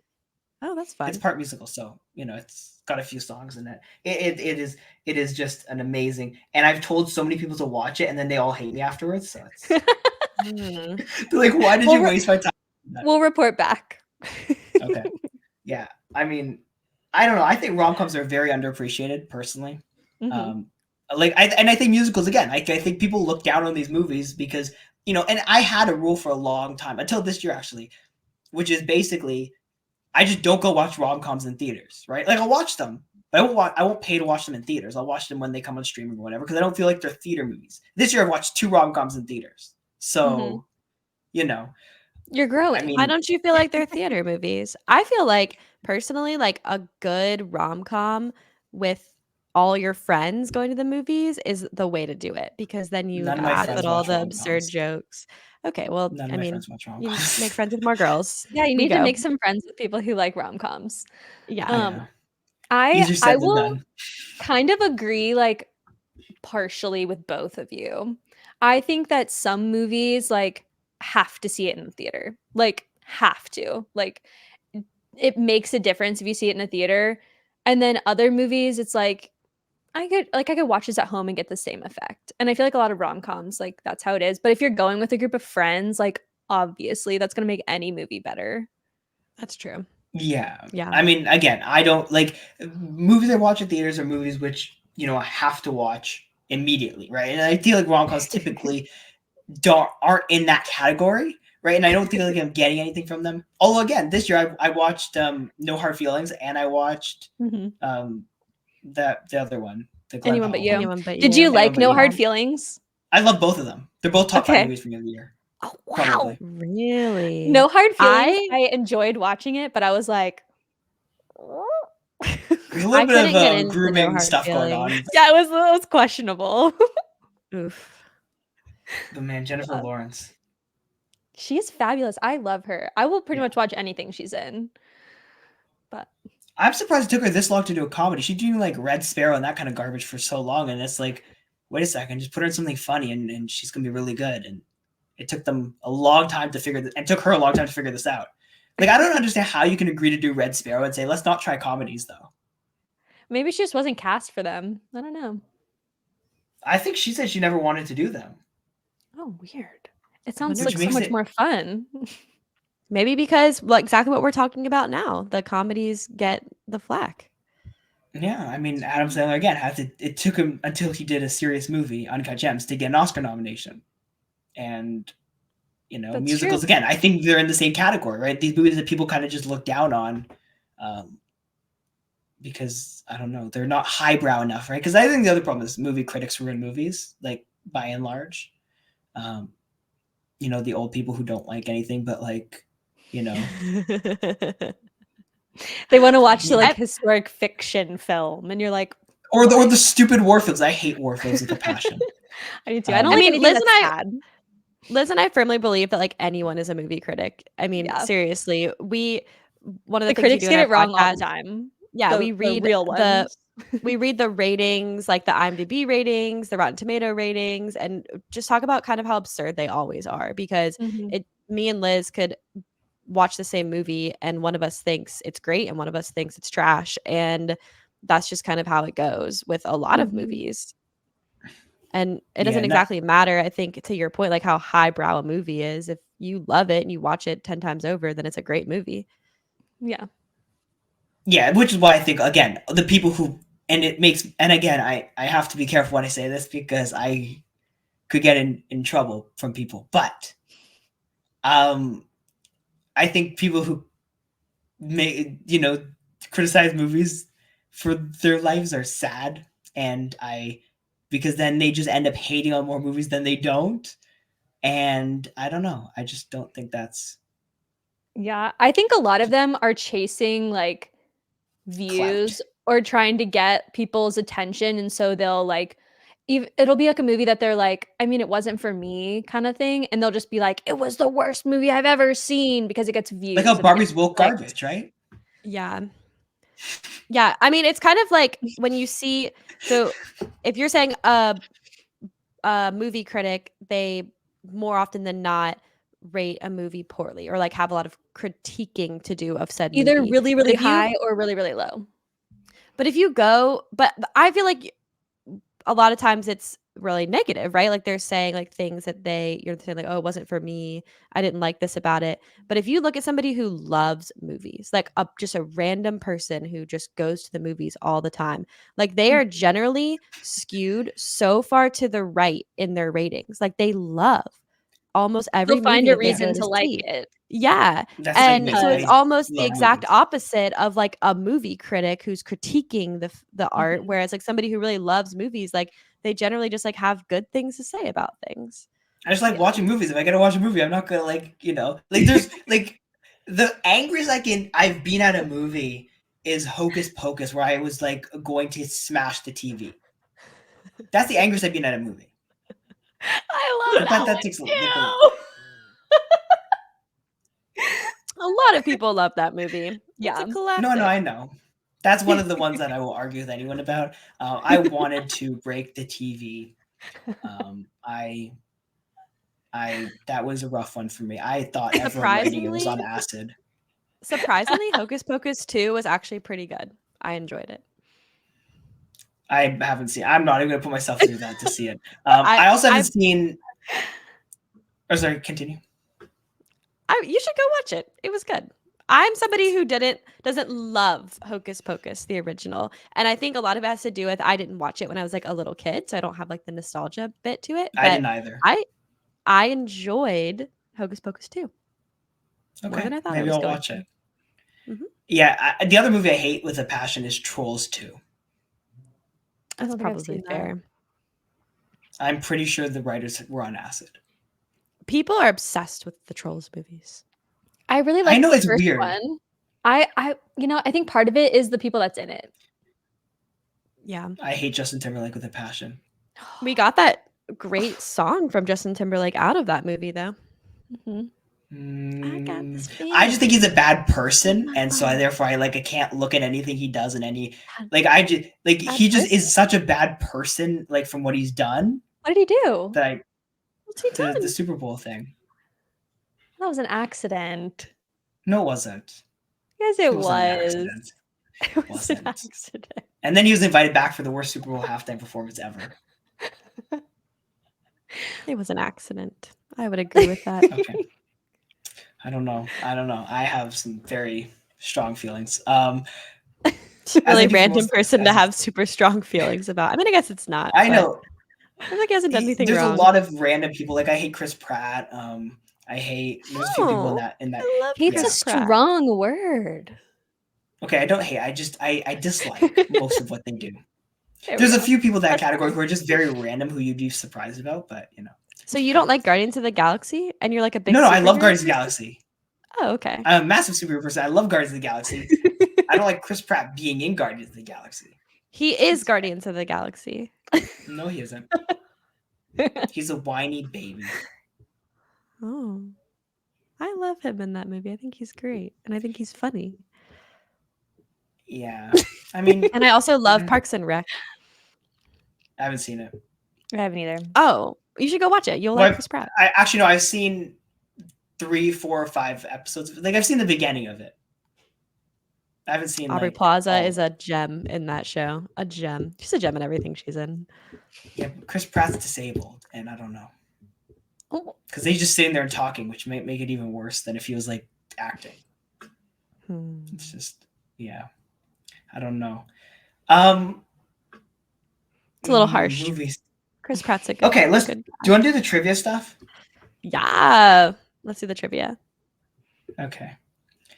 Oh, that's It's fun. part musical, so it's got a few songs in it. It is just an amazing. And I've told so many people to watch it, and then they all hate me afterwards. So it's Mm. they're like, why did you waste my time? We'll report back. Okay, yeah. I mean, I don't know. I think rom-coms are very underappreciated, personally. Mhm. I think musicals again. I think people look down on these movies because and I had a rule for a long time until this year actually, which is basically I just don't go watch rom-coms in theaters, right? Like I'll watch them, but I won't pay to watch them in theaters. I'll watch them when they come on streaming or whatever because I don't feel like they're theater movies. This year I've watched 2 rom-coms in theaters, Mhm. so you know, You're I growing. Why mean, don't you feel like they're theater movies? I feel like personally, like a good rom-com with all your friends going to the movies is the way to do it because then you none of my laugh friends at all watch the absurd rom-coms. jokes. Okay, well, None of I my mean, friends watch you make rom-coms. friends with more girls. Yeah, you We need to go. make some friends with people who like rom-coms. Yeah. Um, Yeah, I easier I said than will done. kind of agree like partially with both of you. I think that some movies like have to see it in the theater. Like have to. Like it makes a difference if you see it in a theater. And then other movies it's like I could watch this at home and get the same effect. And I feel like a lot of rom-coms like that's how it is. But if you're going with a group of friends, like obviously that's going to make any movie better. That's true. Yeah. Yeah. I mean, again, I don't like movies I watch at theaters are movies which, I have to watch immediately, right? And I feel like rom-coms typically aren't in that category, right? And I don't feel like I'm getting anything from them. Although again, this year I watched No Hard Feelings and I watched the other one, the Glenn Anyone But Powell You. one. Anyone But Did You. you like But No You. Hard Feelings? I love both of them. They're both top 5 Okay. movies for me of the year. Oh, wow. Probably. Really? No Hard Feelings. I enjoyed watching it, but I was like, There's a I little couldn't bit get of into No grooming Hard stuff going on. Feelings. yeah, it was questionable. Oof. But man, Jennifer Lawrence. She's fabulous. I love her. I will pretty much watch anything she's in. But I'm surprised it took her this long to do a comedy. She's doing like Red Sparrow and that kind of garbage for so long, and it's like, wait a second, just put her in something funny and she's gonna be really good. And it took them a long time to figure this, and took her a long time to figure this out. Like, I don't understand how you can agree to do Red Sparrow and say, let's not try comedies though. maybe she just wasn't cast for them. I don't know. I think she said she never wanted to do them. Oh, weird. It sounds like so much more fun. Maybe because exactly what we're talking about now. The comedies get the flack. Yeah, I mean, Adam Sandler again it took him until he did a serious movie, Uncut Gems, to get an Oscar nomination. And That's musicals true. again, I think they're in the same category, right? These movies that people kind of just look down on, because I don't know, they're not highbrow enough, right? Because I think the other problem is movie critics ruin movies, like by and large. The old people who don't like anything, but like, they want to watch the historic fiction film, and you're like, or the stupid war films. I hate war films with a passion. I do too. I don't like anything Liz that's sad. Liz and I firmly believe that anyone is a movie critic. I mean, seriously, one of the things critics we do get it wrong podcast, all the time. Yeah, we read the real ones. We read the ratings, like the IMDb ratings, the Rotten Tomato ratings, and just talk about kind of how absurd they always are. Because me and Liz could watch the same movie, and one of us thinks it's great, and one of us thinks it's trash, and that's just kind of how it goes with a lot of movies. And it doesn't exactly matter, I think, to your point, like how highbrow a movie is. If you love it and you watch it 10 times over, then it's a great movie. Yeah. Yeah, which is why I think, again, the people who, and again, I have to be careful when I say this because I could get in trouble from people. But I think people who criticize movies for their lives are sad. And because then they just end up hating on more movies than they don't. And I don't know. I just don't think that's. Yeah, I think a lot of them are chasing like views or trying to get people's attention, and so they'll it'll be like a movie that they're like, I mean, it wasn't for me kind of thing, and they'll just be like, it was the worst movie I've ever seen because it gets views. Like how Barbie's woke garbage, right? Yeah. Yeah, I mean, it's kind of like when you see, so if you're saying a movie critic, they more often than not rate a movie poorly or have a lot of critiquing to do of said either movie. really, really high or really, really low. But if you go, but I feel like a lot of times it's really negative, right? Like they're saying things that you're saying oh, it wasn't for me. I didn't like this about it. But if you look at somebody who loves movies, just a random person who just goes to the movies all the time, they are generally skewed so far to the right in their ratings. They love almost every movie. Find a reason to like it. Yeah. And so it's almost the exact opposite of a movie critic who's critiquing the art, whereas somebody who really loves movies, they generally just have good things to say about things. I just like watching movies. If I gotta watch a movie, I'm not gonna there's the angriest I've been at a movie is Hocus Pocus, where I was going to smash the TV. That's the angriest I've been at a movie. I love that takes a lot of people love that movie. Yeah. It's a classic. No, I know. That's one of the ones that I will argue with anyone about. I wanted to break the TV. That was a rough one for me. I thought everyone rating it was on acid. Surprisingly, Hocus Pocus 2 was actually pretty good. I enjoyed it. I haven't seen. I'm not even gonna put myself through that to see it. I also haven't seen. Oh, sorry. Continue. You should go watch it. It was good. I'm somebody who doesn't love Hocus Pocus, the original. And I think a lot of it has to do with I didn't watch it when I was like a little kid, so I don't have like the nostalgia bit to it. But I didn't either. I enjoyed Hocus Pocus too. Okay, More than I thought maybe I was I'll going watch to. it. Mm-hmm. Yeah, the other movie I hate with a passion is Trolls 2. That's probably fair. I'm pretty sure the writers were on acid. People are obsessed with the Trolls movies. I really like I know the it's first weird. one. I think part of it is the people that's in it. Yeah. I hate Justin Timberlake with a passion. We got that great song from Justin Timberlake out of that movie, though. Mm-hmm. I got this feeling. I just think he's a bad person, and so I can't look at anything he does in any he just is such a bad person, like from what he's done. What did he do? What's he done? The Super Bowl thing. That was an accident. No, it wasn't. Yes, it was. It was an accident. And then he was invited back for the worst Super Bowl halftime performance ever. It was an accident. I would agree with that. Okay. I don't know. I have some very strong feelings. Really random person to have super strong feelings about. I mean, I guess it's not. I know. I feel like he hasn't done anything There's wrong. a lot of random people. Like I hate Chris Pratt. There's a few people in that. I love Hate's a strong word. Okay, I don't hate. I dislike most of what they do. There's a few people in that category who are just very random who you'd be surprised about, but you know. So you don't like Guardians of the Galaxy, and you're like a big. No, I love Guardians of the Galaxy. Oh, okay. I'm a massive superhero person. I love Guardians of the Galaxy. I don't like Chris Pratt being in Guardians of the Galaxy. He is Guardians of the Galaxy. No, he isn't. He's a whiny baby. Oh, I love him in that movie. I think he's great, and I think he's funny. Yeah, I mean, and I also love Parks and Rec. I haven't seen it. I haven't either. Oh, you should go watch it. You'll like Chris Pratt. I've seen 3, 4, or 5 episodes. Like I've seen the beginning of it. I haven't seen. Aubrey Plaza is a gem in that show. A gem. She's a gem in everything she's in. Yeah, Chris Pratt's disabled, and I don't know. Because he's just sitting there and talking, which might make it even worse than if he was like acting. It's just, yeah, I don't know. It's a little harsh. Movies. Chris Pratt's a good. Okay, do you want to do the trivia stuff? Yeah, let's do the trivia. Okay,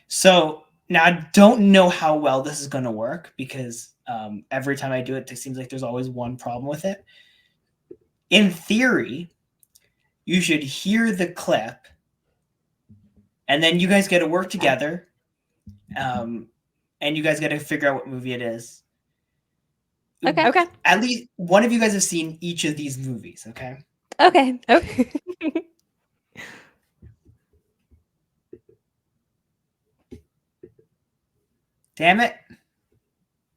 so now I don't know how well this is going to work because every time I do it, it seems like there's always one problem with it. In theory, you should hear the clip, and then you guys got to work together, and you guys got to figure out what movie it is. Okay. At least one of you guys have seen each of these movies, okay? Okay. Damn it.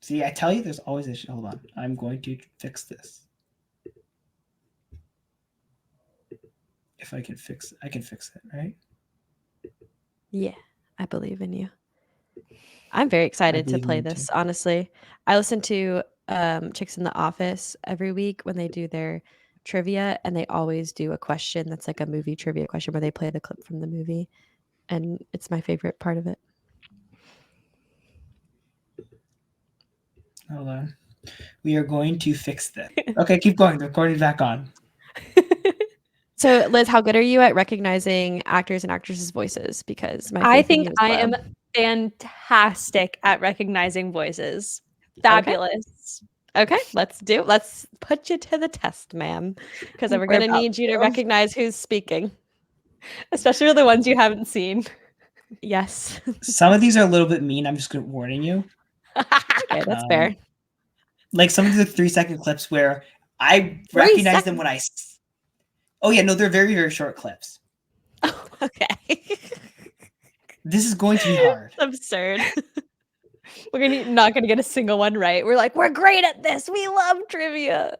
See, I tell you there's always a issue. Hold on. I'm going to fix this. If I can fix it, right? Yeah, I believe in you. I'm very excited to play this, honestly. I listen to Chicks in the Office every week when they do their trivia, and they always do a question that's like a movie trivia question where they play the clip from the movie, and it's my favorite part of it. Hold on. We are going to fix that. Okay, keep going. The recording's back on. So, Liz, how good are you at recognizing actors and actresses' voices? Because I think I am fantastic at recognizing voices. Fabulous. Okay, let's put you to the test, ma'am. Because we're going to need you to recognize who's speaking. Especially the ones you haven't seen. Yes. Some of these are a little bit mean. I'm just warning you. Okay, that's fair. Like some of the 3-second clips where I recognize them when I... Oh, yeah, no, they're very, very short clips. Oh, okay. This is going to be hard. It's absurd. We're not going to get a single one right. We're like, we're great at this. We love trivia.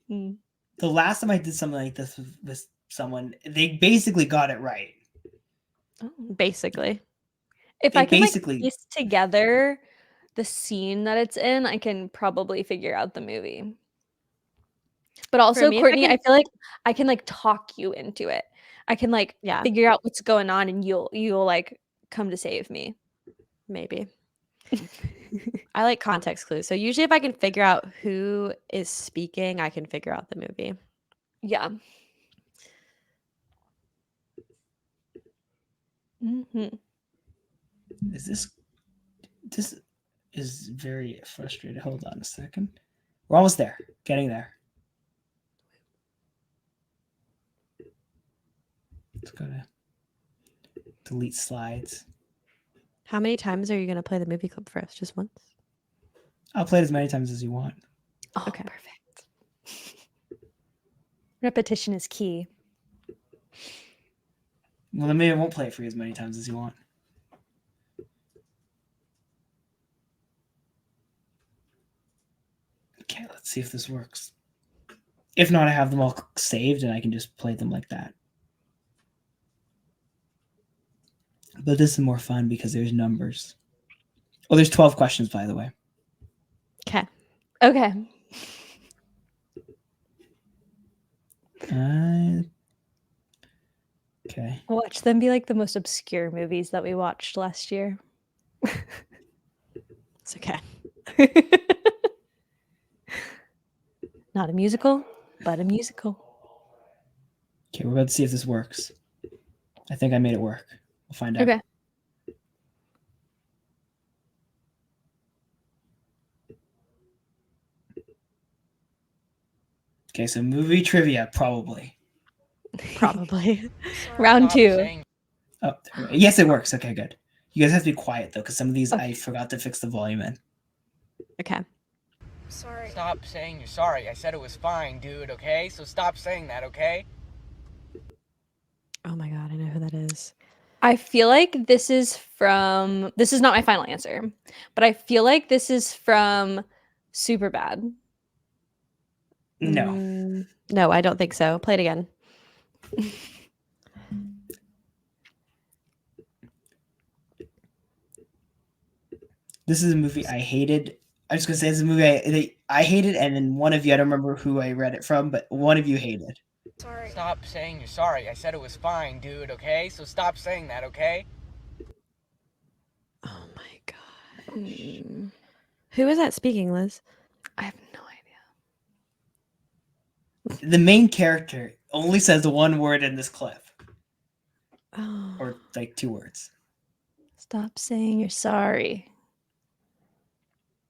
The last time I did something like this with someone, they basically got it right. Basically. If I can piece together the scene that it's in, I can probably figure out the movie. But also, Courtney, I feel like I can talk you into it. I can like figure out what's going on, and you'll like come to save me. Maybe. I like context clues. So usually if I can figure out who is speaking, I can figure out the movie. Yeah. Mm-hmm. This is very frustrating. Hold on a second. We're almost there. Getting there. Let's go to delete slides. How many times are you going to play the movie clip for us? Just once? I'll play it as many times as you want. Oh, okay. Perfect. Repetition is key. Well, then maybe I won't play it for you as many times as you want. Okay, let's see if this works. If not, I have them all saved and I can just play them like that. But this is more fun because there's numbers. Oh, there's 12 questions, by the way. Okay. Okay. Okay. Watch them be like the most obscure movies that we watched last year. It's okay. Not a musical, but a musical. Okay, we're about to see if this works. I think I made it work. We'll find out. Okay. Okay, so movie trivia, probably. Probably. Round 2. Oh, yes, it works. Okay, good. You guys have to be quiet, though, because some of these I forgot to fix the volume in. Okay. Sorry. Stop saying you're sorry. I said it was fine, dude, okay? So stop saying that, okay? Oh my god, I know who that is. I feel like this is not my final answer, but I feel like this is from Superbad. No. No, I don't think so. Play it again. This is a movie I hated. I'm just going to say this is a movie I hated, and then one of you, I don't remember who I read it from, but one of you hated. Sorry. Stop saying you're sorry. I said it was fine, dude, okay? So stop saying that, okay? Oh my god. Who is that speaking, Liz? I have no idea. The main character only says one word in this clip. Oh. Or like 2 words. Stop saying you're sorry.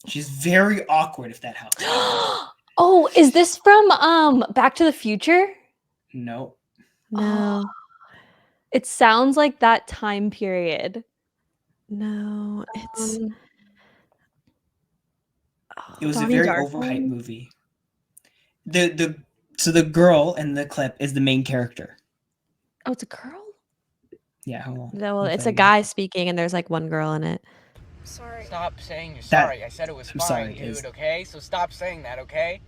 She's very awkward, if that helps. Oh, is this from Back to the Future? No. No. It sounds like that time period. No, it's it was Donnie a very Darko? overhyped movie. So the girl in the clip is the main character. Oh, it's a girl? Yeah, hold on. no, well, it's a guy speaking and there's like one girl in it. Sorry. Stop saying you're sorry. I said it was fine, dude, okay? So stop saying that, okay?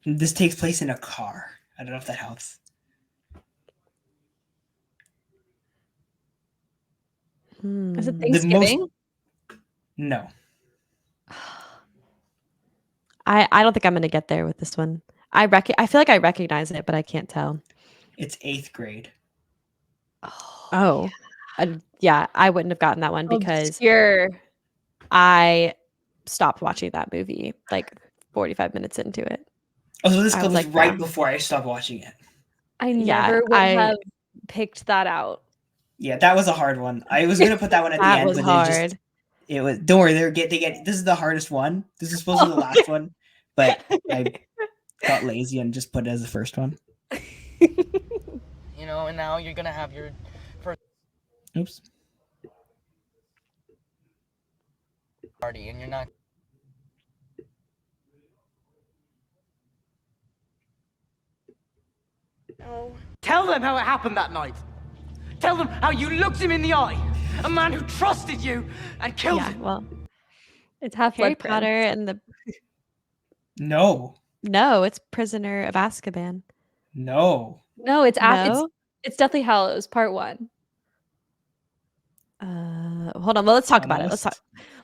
This takes place in a car. I don't know if that helps. Is it Thanksgiving? No. I don't think I'm gonna get there with this one. I feel like I recognize it, but I can't tell. It's 8th grade. Oh. Yeah, I wouldn't have gotten that one because I stopped watching that movie like 45 minutes into it. Oh, so this clip was like, right before I stopped watching it. I never would have picked that out. Yeah, that was a hard one. I was gonna put that one at the end, was but hard. It was. Don't worry, they get. This is the hardest one. This is supposed to be the last one, but I got lazy and just put it as the first one. You know, and now you're gonna have your first. Oops. Party, and you're not. Oh. Tell them how it happened that night. Tell them how you looked him in the eye. A man who trusted you and killed him. Well, it's half Harry Potter and the. No, it's Prisoner of Azkaban. No, it's Deathly Hallows Part 1. Hold on. Well, let's talk about it. Let's talk.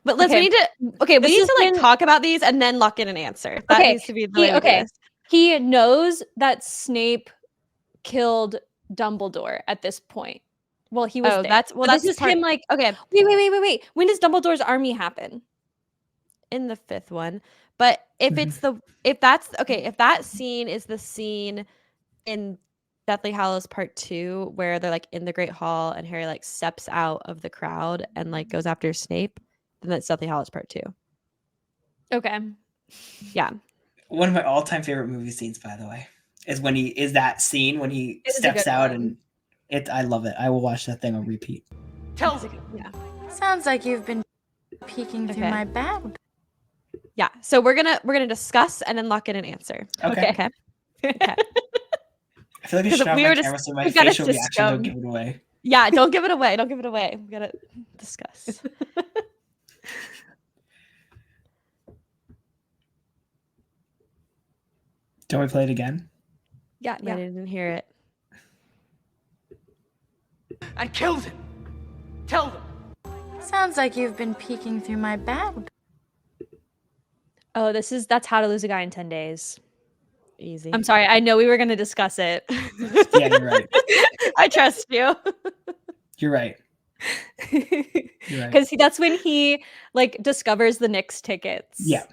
But we need to. Okay, we need to like talk about these and then lock in an answer. That needs to be the way we do this. He knows that Snape killed Dumbledore at this point. Well, he was there. This is him like, okay. Wait. When does Dumbledore's army happen? In the 5th one. But if that scene is the scene in Deathly Hallows Part 2 where they're like in the Great Hall and Harry like steps out of the crowd and like goes after Snape, then that's Deathly Hallows Part 2. Okay. Yeah. One of my all-time favorite movie scenes, by the way, is that scene when he steps out and I love it. I will watch that thing on repeat. Sounds like you've been peeking through my bag. Yeah. So we're gonna discuss and then lock in an answer. Okay. Okay. I feel like I should have my camera so my facial reaction don't give it away. Yeah, don't give it away. Don't give it away. We gotta discuss. Don't we play it again? Yeah. I didn't hear it. And killed him. Tell them. Sounds like you've been peeking through my bag. Oh, that's How to Lose a Guy in 10 Days. Easy. I'm sorry. I know we were going to discuss it. Yeah, you're right. I trust you. You're right. Because that's when he like discovers the Knicks tickets. Yeah.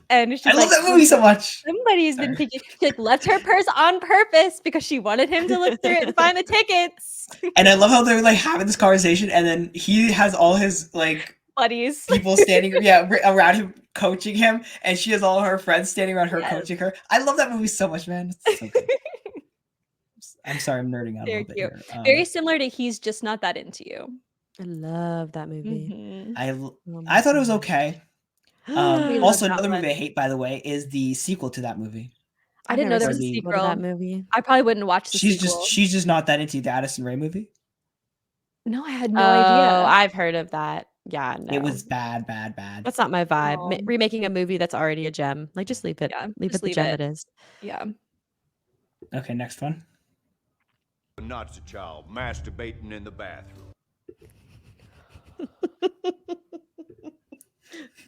And I love that movie so much. Somebody's been picking. She like left her purse on purpose because she wanted him to look through it and find the tickets. And I love how they're like having this conversation, and then he has all his like buddies, people standing, around him coaching him, and she has all her friends standing around her coaching her. I love that movie so much, man. It's so good. I'm sorry, I'm nerding out a little bit here. Very similar to He's Just Not That Into You. I love that movie. Mm-hmm. I thought it was okay. Also, another movie I hate, by the way, is the sequel to that movie. I didn't know there was a sequel to that movie. I probably wouldn't watch the sequel. She's just not that into the Addison Rae movie. No, I had no idea. I've heard of that. Yeah, no. It was bad. That's not my vibe. Remaking a movie that's already a gem. Like, just leave it. Yeah, leave it the gem it is. Yeah. Okay, next one. A Nazi child masturbating in the bathroom.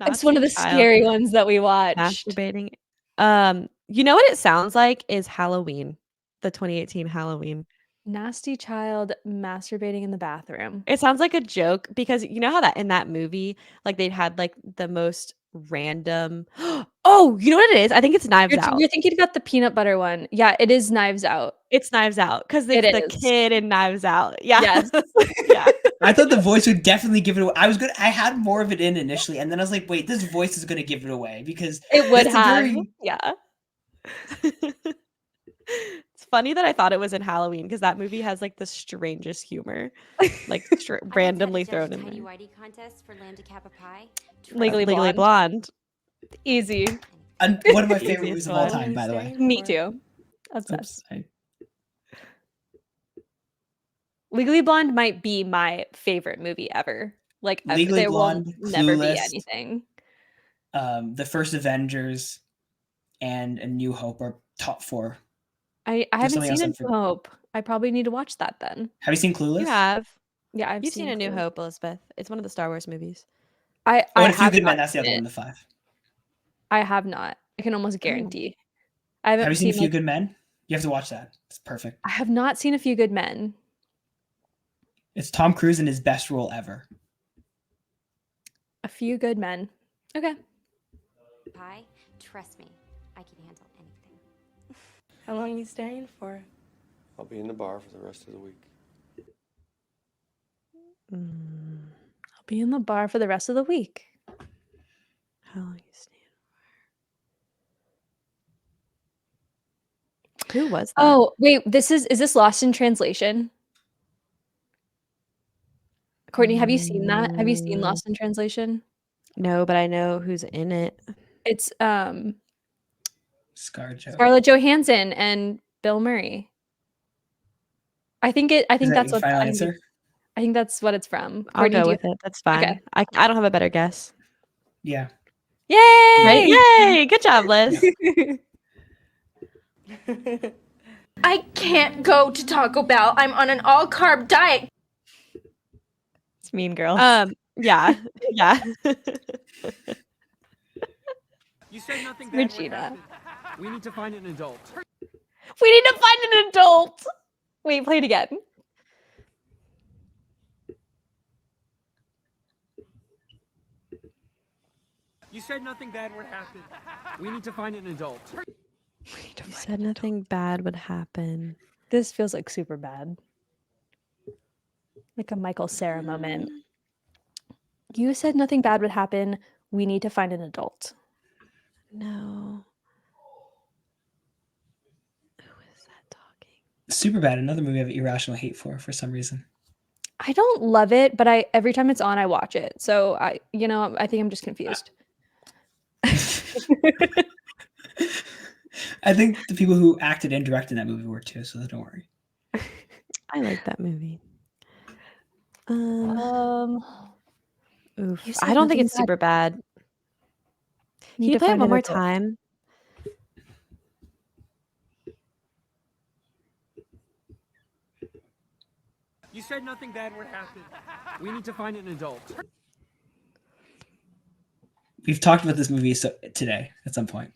It's one of the scary ones that we watched. Masturbating. You know what it sounds like is Halloween, the 2018 Halloween. Nasty child masturbating in the bathroom. It sounds like a joke because you know how that in that movie, like they'd had like the most random. Oh, you know what it is? I think it's Knives Out. You're thinking about the peanut butter one. Yeah, it is Knives Out. It's Knives Out because it's the kid in Knives Out. Yeah. Yes. Yeah. I thought the voice would definitely give it away. I had more of it in initially, and then I was like, wait, this voice is going to give it away because it would have. Yeah. It's funny that I thought it was in Halloween because that movie has like the strangest humor, like randomly thrown in there. Whitey contest for Lamb to Kappa Pie. Legally Blonde. Easy. And one of my favorite movies of all time, by the way. Me too. Obsessed. Legally Blonde might be my favorite movie ever. Like Legally Blonde, will never Clueless, be anything. The first Avengers and A New Hope are top 4. I haven't seen A New Hope. I probably need to watch that then. Have you seen Clueless? You have. Yeah, You've seen A New Hope, Elizabeth. It's one of the Star Wars movies. I A Few Good Men, that's the other one, the 5. I have not. I can almost guarantee. I haven't. Have you seen A Few Good Men? You have to watch that. It's perfect. I have not seen A Few Good Men. It's Tom Cruise in his best role ever. A Few Good Men. Okay. Pie, trust me, I can handle anything. How long are you staying for? I'll be in the bar for the rest of the week. I'll be in the bar for the rest of the week. How long are you staying for? Who was that? Oh, wait, is this Lost in Translation? Courtney, have you seen that? Have you seen Lost in Translation? No, but I know who's in it. It's Scarlett Johansson and Bill Murray. I think that's what final answer? I think that's what it's from. I'll go with it. That's fine. Okay. I don't have a better guess. Yeah. Yay! Right? Yay! Good job, Liz. I can't go to Taco Bell. I'm on an all-carb diet. It's Mean Girls. Yeah. You said nothing bad. Regina. We need to find an adult. We need to find an adult. Wait, play it again. You said nothing bad would happen. We need to find an adult. You said nothing bad would happen. This feels like super bad. Like a Michael Cera moment. You said nothing bad would happen. We need to find an adult. No. Who is that talking? Superbad, another movie I have irrational hate for some reason. I don't love it, but every time it's on, I watch it. So I think I'm just confused. I think the people who acted and directed that movie were too, so don't worry. I like that movie. Oof. I don't think it's super bad. Can you play it one more time? You said nothing bad would happen. We need to find an adult. We've talked about this movie today at some point.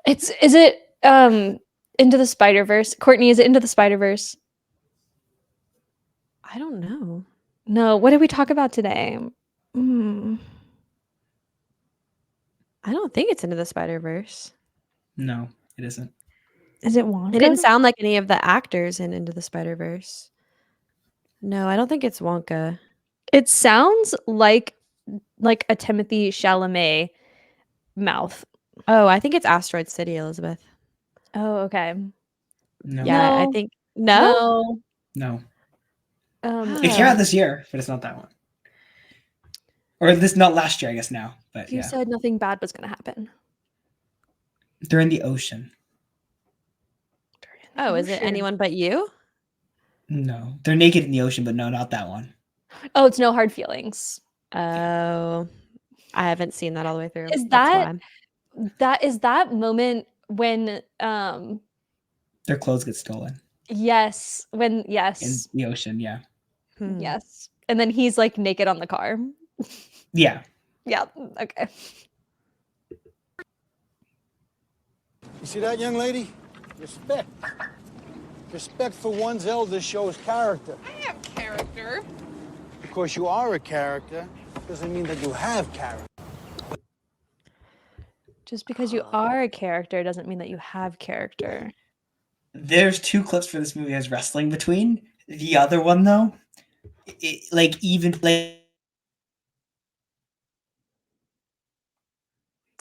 Is it Into the Spider-Verse? Courtney, is it Into the Spider-Verse? I don't know. No, what did we talk about today? I don't think it's Into the Spider-Verse. No, it isn't. Is it Wonka? It didn't sound like any of the actors in Into the Spider-Verse. No, I don't think it's Wonka. It sounds like a Timothée Chalamet mouth. Oh, I think it's Asteroid City, Elizabeth. Oh, okay. No. Yeah, I think no. It came out this year, but it's not that one. Or not last year, I guess now. But you said nothing bad was going to happen. They're in the ocean. Oh, is it Anyone But You? No, they're naked in the ocean, but no, not that one. Oh, it's No Hard Feelings. Oh, I haven't seen that all the way through. Is that moment when their clothes get stolen? Yes, in the ocean, yeah. Yes, and then he's like naked on the car. Yeah. Yeah. Okay. You see that, young lady? Respect. Respect for one's elders shows character. I have character. Because you are a character doesn't mean that you have character. Just because you are a character doesn't mean that you have character. There's two clips for this movie has wrestling between. The other one, though,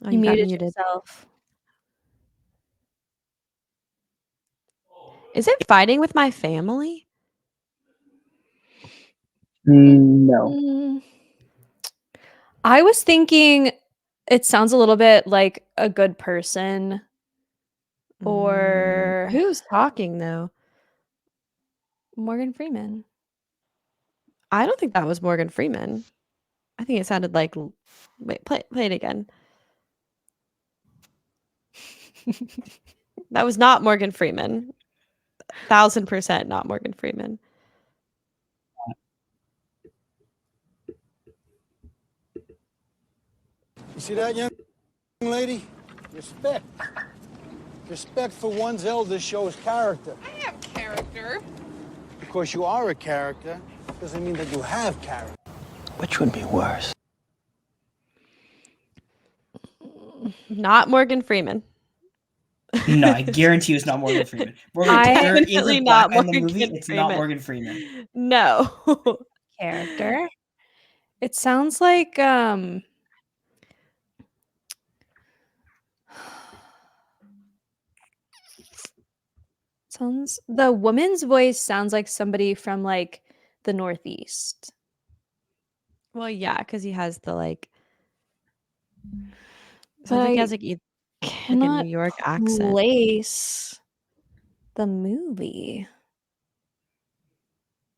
Oh, you muted yourself. Is it Fighting with My Family? No. I was thinking it sounds a little bit like A Good Person. Or who's talking though? Morgan Freeman. I don't think that was Morgan Freeman. I think it sounded like wait, play it again. That was not Morgan Freeman. 1000% not Morgan Freeman. You see that, young lady? Respect. Respect for one's elders shows character. I have character. Because you are a character doesn't mean that you have character. Which would be worse? Not Morgan Freeman. No, I guarantee you it's not Morgan Freeman. Definitely not Morgan Freeman. It's not Morgan Freeman. No. Character. It sounds like the woman's voice sounds like somebody from like the Northeast. Well, yeah, because he has the like. So he has like a New York accent. Place the movie.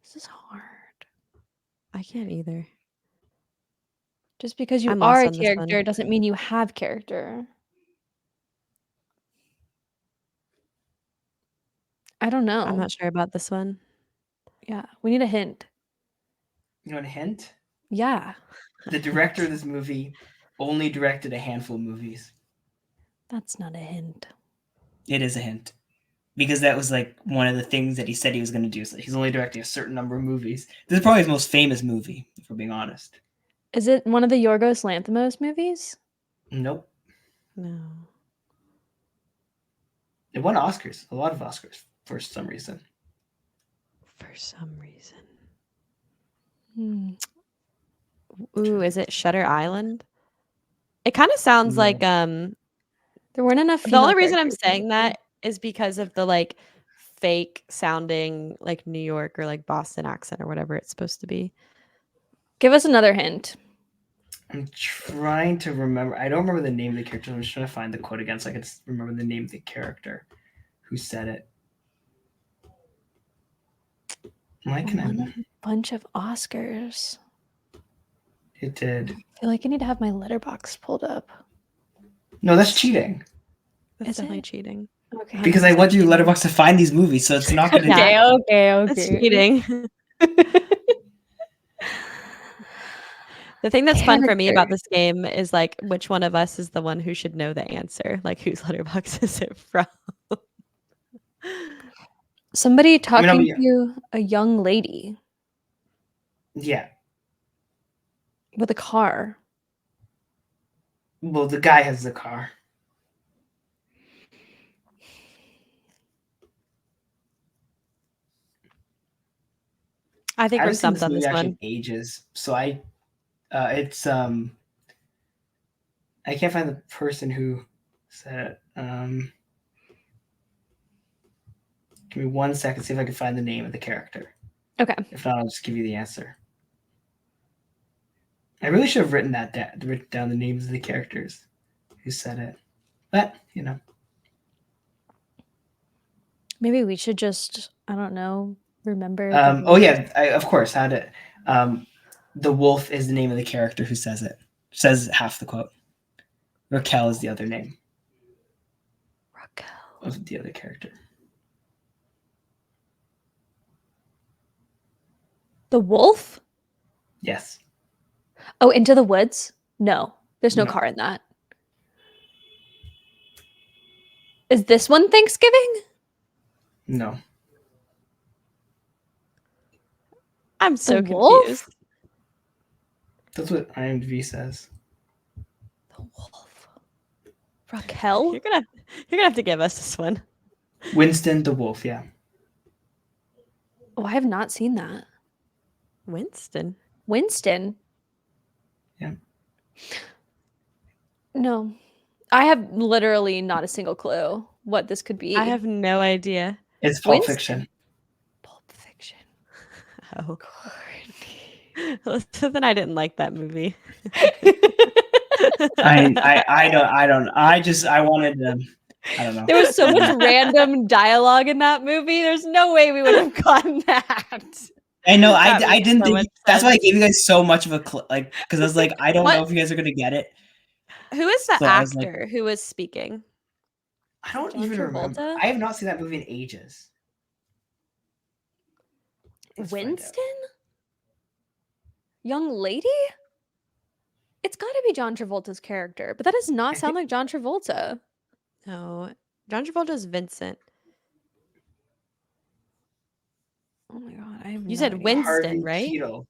This is hard. I can't either. Just because you are a character doesn't mean you have character. I don't know. I'm not sure about this one. Yeah, we need a hint. You want a hint? Yeah. The director of this movie only directed a handful of movies. That's not a hint. It is a hint. Because that was like one of the things that he said he was going to do. So he's only directing a certain number of movies. This is probably his most famous movie, if we're being honest. Is it one of the Yorgos Lanthimos movies? Nope. No. It won Oscars, a lot of Oscars, for some reason. For some reason. Ooh, is it Shutter Island? It kind of sounds like there weren't enough. The only reason I'm saying that is because of the like fake sounding like New York or like Boston accent or whatever it's supposed to be. Give us another hint. I'm trying to remember. I don't remember the name of the character. I'm just trying to find the quote again so I can remember the name of the character who said it. Why can I? A bunch of Oscars. It did. I feel like I need to have my letterbox pulled up. No, that's cheating. That's definitely cheating. Okay. Because I went to Letterboxd to find these movies, so it's not going to. Okay. That's cheating. The thing that's fun for me about this game is like which one of us is the one who should know the answer. Like whose letterbox is it from? Somebody talking to a young lady. Yeah. With a car. Well, the guy has the car. I think we're stumped on this one. Ages, so it's I can't find the person who said it. Give me 1 second, see if I can find the name of the character. Okay. If not, I'll just give you the answer. I really should have written down the names of the characters who said it, but you know. Maybe we should just, I don't know, remember. Of course. How to? The wolf is the name of the character who says it. Says half the quote. Raquel is the other name. Raquel of the other character. The wolf? Yes. Oh, Into the Woods? No, there's no car in that. Is this one Thanksgiving? No. I'm so confused. That's what IMDb says. The wolf. Raquel? You're gonna have to give us this one. Winston the wolf, yeah. Oh, I have not seen that. Winston. Yeah. No. I have literally not a single clue what this could be. I have no idea. It's Pulp Fiction. Pulp Fiction. Oh. Then I didn't like that movie. I wanted to. I don't know. There was so much random dialogue in that movie. There's no way we would have gotten that. I know. I didn't think. That's why I gave you guys so much of a because I was like, I don't know if you guys are gonna get it. Who is the actor who was speaking? I don't even remember. I have not seen that movie in ages. Winston? Young lady? It's got to be John Travolta's character, but that does not sound like John Travolta. No, John Travolta is Vincent. Oh my god! You said Winston, Harvey right? Keitel.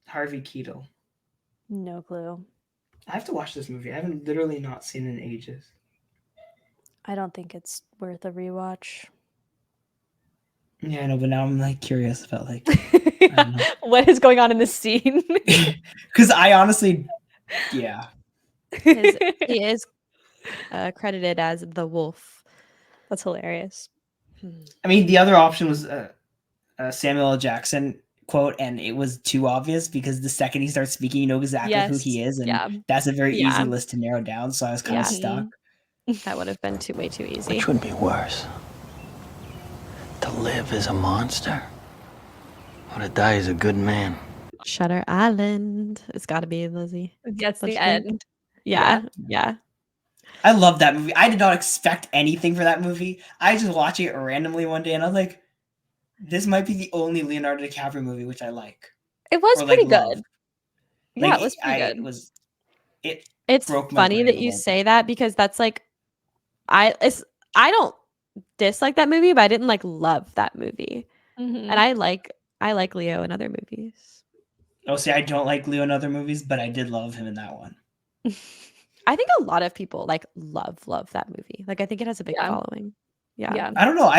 Harvey Keitel. No clue. I have to watch this movie. I haven't literally not seen it in ages. I don't think it's worth a rewatch. Yeah, I know, but now I'm like curious about like what is going on in this scene. Because I honestly, yeah, he is credited as the wolf. That's hilarious. I mean, the other option was Samuel L. Jackson quote, and it was too obvious because the second he starts speaking, you know exactly who he is, and that's a very easy list to narrow down. So I was kind of stuck. That would have been way too easy. Which would be worse? To live as a monster, or to die as a good man? Shutter Island. It's got to be, Lizzie. That's the end. Yeah. I love that movie. I did not expect anything for that movie. I just watched it randomly one day, and I was like, "This might be the only Leonardo DiCaprio movie which I like." It was pretty good. Yeah, it was pretty good. It's broke my funny brain that a you little say that because that's like I don't dislike that movie, but I didn't like love that movie. And I like Leo in other movies. Oh, see, I don't like Leo in other movies, but I did love him in that one. I think a lot of people like love that movie. Like I think it has a big following. Yeah. I don't know.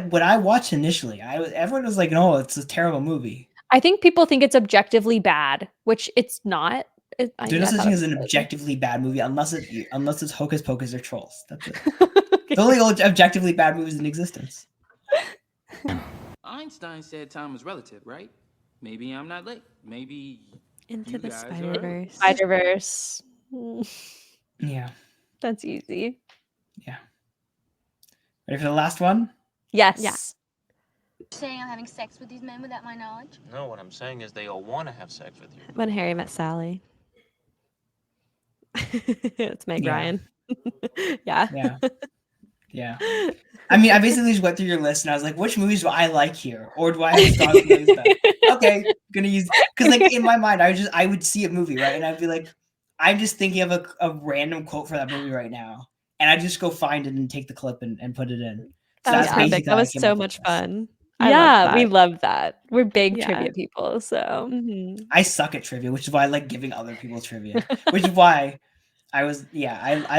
When I watched initially, everyone was like, "No, it's a terrible movie." I think people think it's objectively bad, which it's not. There's no such thing as an objectively bad movie unless it's Hocus Pocus or Trolls. That's it. The only objectively bad movies in existence. Einstein said time was relative, right? Maybe I'm not late. Maybe Into the Spider-Verse. Spider-Verse. Yeah. That's easy. Yeah. Ready for the last one? Yes. Yeah. Saying I'm having sex with these men without my knowledge? No, what I'm saying is they all want to have sex with you. When Harry Met Sally. It's Meg Ryan. Yeah. Yeah. I mean, I basically just went through your list and I was like, which movies do I like here? Or do I have strong feelings about? Okay, gonna use, because like in my mind, I would see a movie, right? And I'd be like, I'm just thinking of a random quote for that movie right now. And I just go find it and take the clip and put it in. So That was perfect. That was so much fun. We love that. We're big trivia people, so I suck at trivia, which is why I like giving other people trivia. Which is why I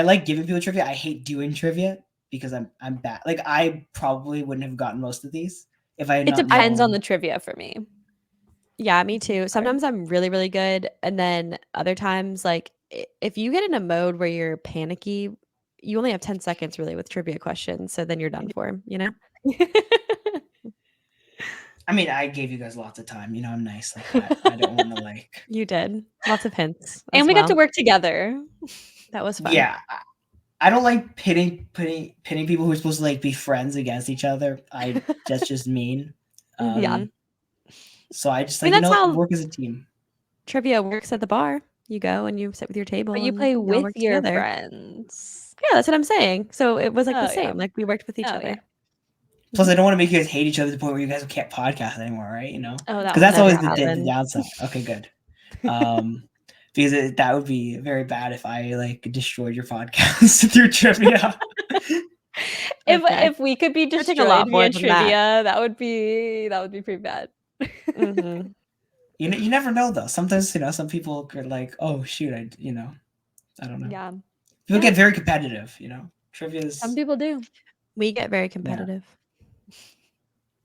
like giving people trivia. I hate doing trivia because I'm bad. Like I probably wouldn't have gotten most of these if I had it not depends known. on the trivia for me. Yeah, me too. Sometimes I'm really, really good. And then other times, like if you get in a mode where you're panicky, you only have 10 seconds really with trivia questions. So then you're done for, you know? I mean, I gave you guys lots of time. You know, I'm nice like that. I don't want to like. You did. Lots of hints. And we got to work together. That was fun. Yeah. I don't like pitting people who are supposed to like be friends against each other. That's just mean. Yeah. So I just I mean, like, that's how work as a team. Trivia works at the bar. You go and you sit with your table. But you and play all with work your together. friends. Yeah, that's what I'm saying. So it was like the Oh, yeah. same. Like we worked with each other. Yeah. Plus, I don't want to make you guys hate each other to the point where you guys can't podcast anymore, right? You know, Oh, because that's always the happened. downside. Okay, good. Because that would be very bad if I like destroyed your podcast through trivia. If we could be destroyed a lot more via than trivia, that would be pretty bad. Mm-hmm. You never know though. Sometimes some people are like, oh shoot, I don't know. Yeah. People get very competitive. Trivia is. Some people do. We get very competitive.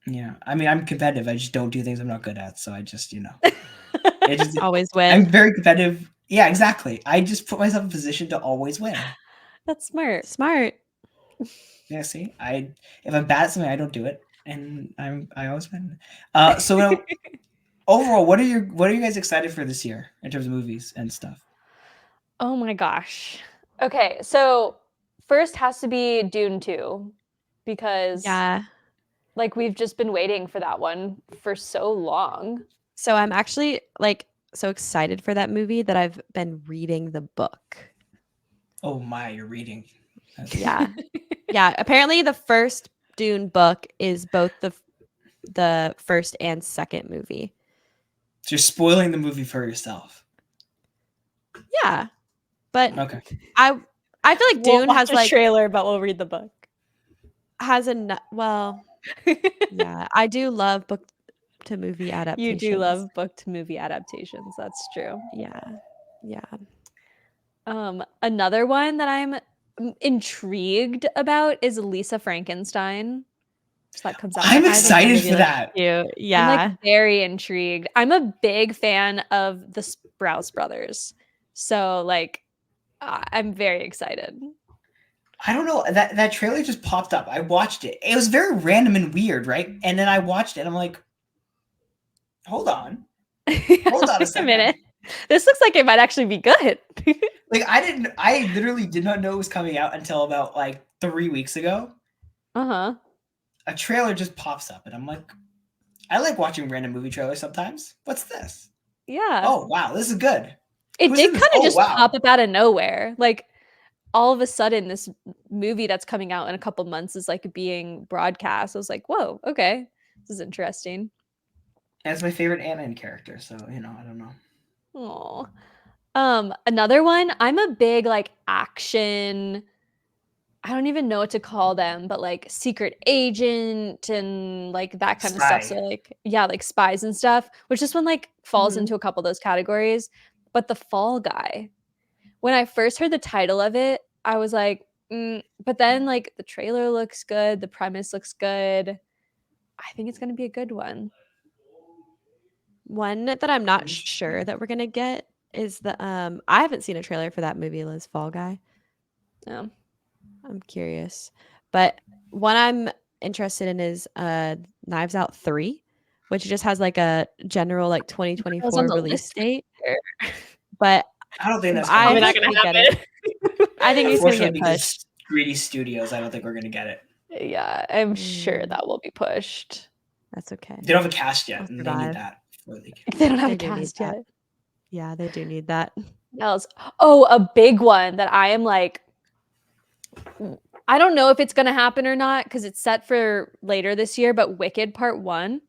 Yeah, I mean, I'm competitive. I just don't do things I'm not good at. So I just, it just always win. I'm very competitive. Yeah, exactly. I just put myself in a position to always win. That's smart. Smart. Yeah. See, if I'm bad at something, I don't do it, and I always win. So now, overall, what are you guys excited for this year in terms of movies and stuff? Oh my gosh. Okay, so first has to be Dune 2 because like we've just been waiting for that one for so long. So I'm actually like so excited for that movie that I've been reading the book. Oh my, you're reading. Yeah. Yeah, apparently the first Dune book is both the first and second movie. So you're spoiling the movie for yourself. Yeah. But okay. I feel like Dune watch has a like trailer, but we'll read the book. Yeah, I do love book to movie adaptations. You do love book to movie adaptations. That's true. Yeah. Another one that I'm intrigued about is Lisa Frankenstein. So that comes out. I'm excited for that. Yeah. I'm like very intrigued. I'm a big fan of the Sprouse brothers. So like I'm very excited. I don't know. That trailer just popped up. I watched it. It was very random and weird, right? And then I watched it and I'm like, hold on. Hold on a second. minute. This looks like it might actually be good. Like I literally did not know it was coming out until about like 3 weeks ago. Uh-huh. A trailer just pops up and I'm like, I like watching random movie trailers sometimes. What's this? Yeah. Oh wow, this is good. It did kind of just pop up out of nowhere. Like all of a sudden this movie that's coming out in a couple months is like being broadcast. I was like, whoa, okay. This is interesting. And it's my favorite Ant-Man character, so I don't know. Oh. Another one, I'm a big like action, I don't even know what to call them, but like secret agent and like that kind of stuff. So Spy. like yeah, like spies and stuff, which this one like falls into a couple of those categories. But The Fall Guy, when I first heard the title of it, I was like, but then like the trailer looks good, the premise looks good. I think it's gonna be a good one. One that I'm not sure that we're gonna get is the I haven't seen a trailer for that movie, Liz, Fall Guy. Yeah. I'm curious. But one I'm interested in is Knives Out 3, which just has like a general like 2024 release date. But I don't think that's I gonna think we get it. I think it's gonna get because pushed. greedy studios, I don't think we're gonna get it. Yeah, I'm sure that will be pushed. That's okay. They don't have a cast yet, and they need that. They don't have They a do need cast that. yet. Yeah, they do need that. Else. Oh, a big one that I am like, I don't know if it's gonna happen or not because it's set for later this year. But Wicked Part 1.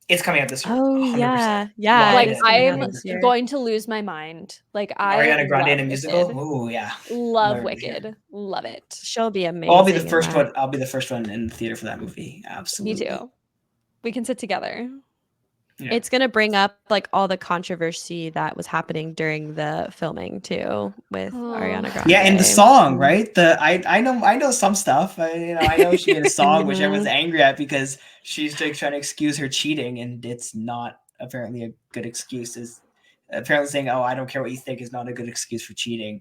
It's coming out this year. Oh 100%. yeah. Like it's coming out I'm this year. going to lose my mind. Like Ariana Grande in a love musical. Wicked. Ooh, yeah. Love Love Wicked. Love it. She'll be amazing. I'll be the first one. I'll be the first one in the theater for that movie. Absolutely. Me too. We can sit together. Yeah. It's gonna bring up like all the controversy that was happening during the filming too with Ariana Grande. Yeah, and the song, right? I know some stuff. I know she made a song which everyone's angry at because she's like trying to excuse her cheating, and it's not apparently a good excuse. Is apparently saying, "Oh, I don't care what you think," is not a good excuse for cheating.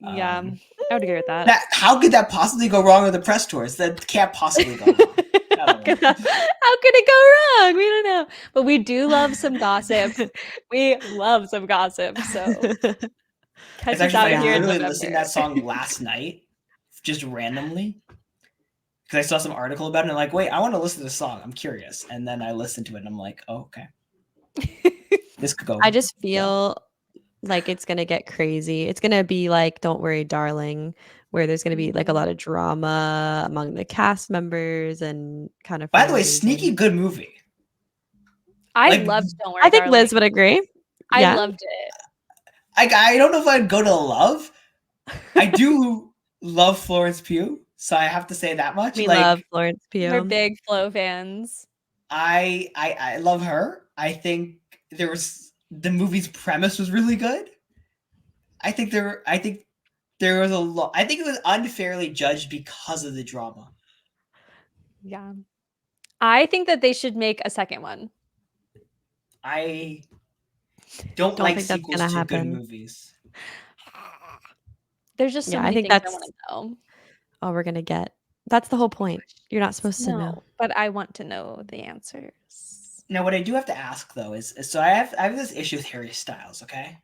Yeah, I would agree with that. How could that possibly go wrong with the press tours? That can't possibly go wrong. How could it go wrong? We don't know. But we do love some gossip. We love some gossip. So catch It's us actually out here in literally November. listening to that song last night, just randomly. Because I saw some article about it and I'm like, wait, I want to listen to the song. I'm curious. And then I listened to it and I'm like, oh, okay. This could go. I just feel like it's gonna get crazy. It's gonna be like Don't Worry, Darling, where there's gonna be like a lot of drama among the cast members and kind of. By the way, sneaky good movie. I loved Don't Worry, I think Darling. Liz would agree. I loved it. I don't know if I'd go to love. I do love Florence Pugh, so I have to say that much. We love Florence Pugh. We're big Flo fans. I love her. I think the movie's premise was really good. I think there was a lot. I think it was unfairly judged because of the drama. Yeah. I think that they should make a second one. I don't like sequels to good movies. There's just so I many think things that's I want to know. all we're gonna get. That's the whole point. You're not supposed to know. But I want to know the answers. Now, what I do have to ask though is so I have this issue with Harry Styles, okay?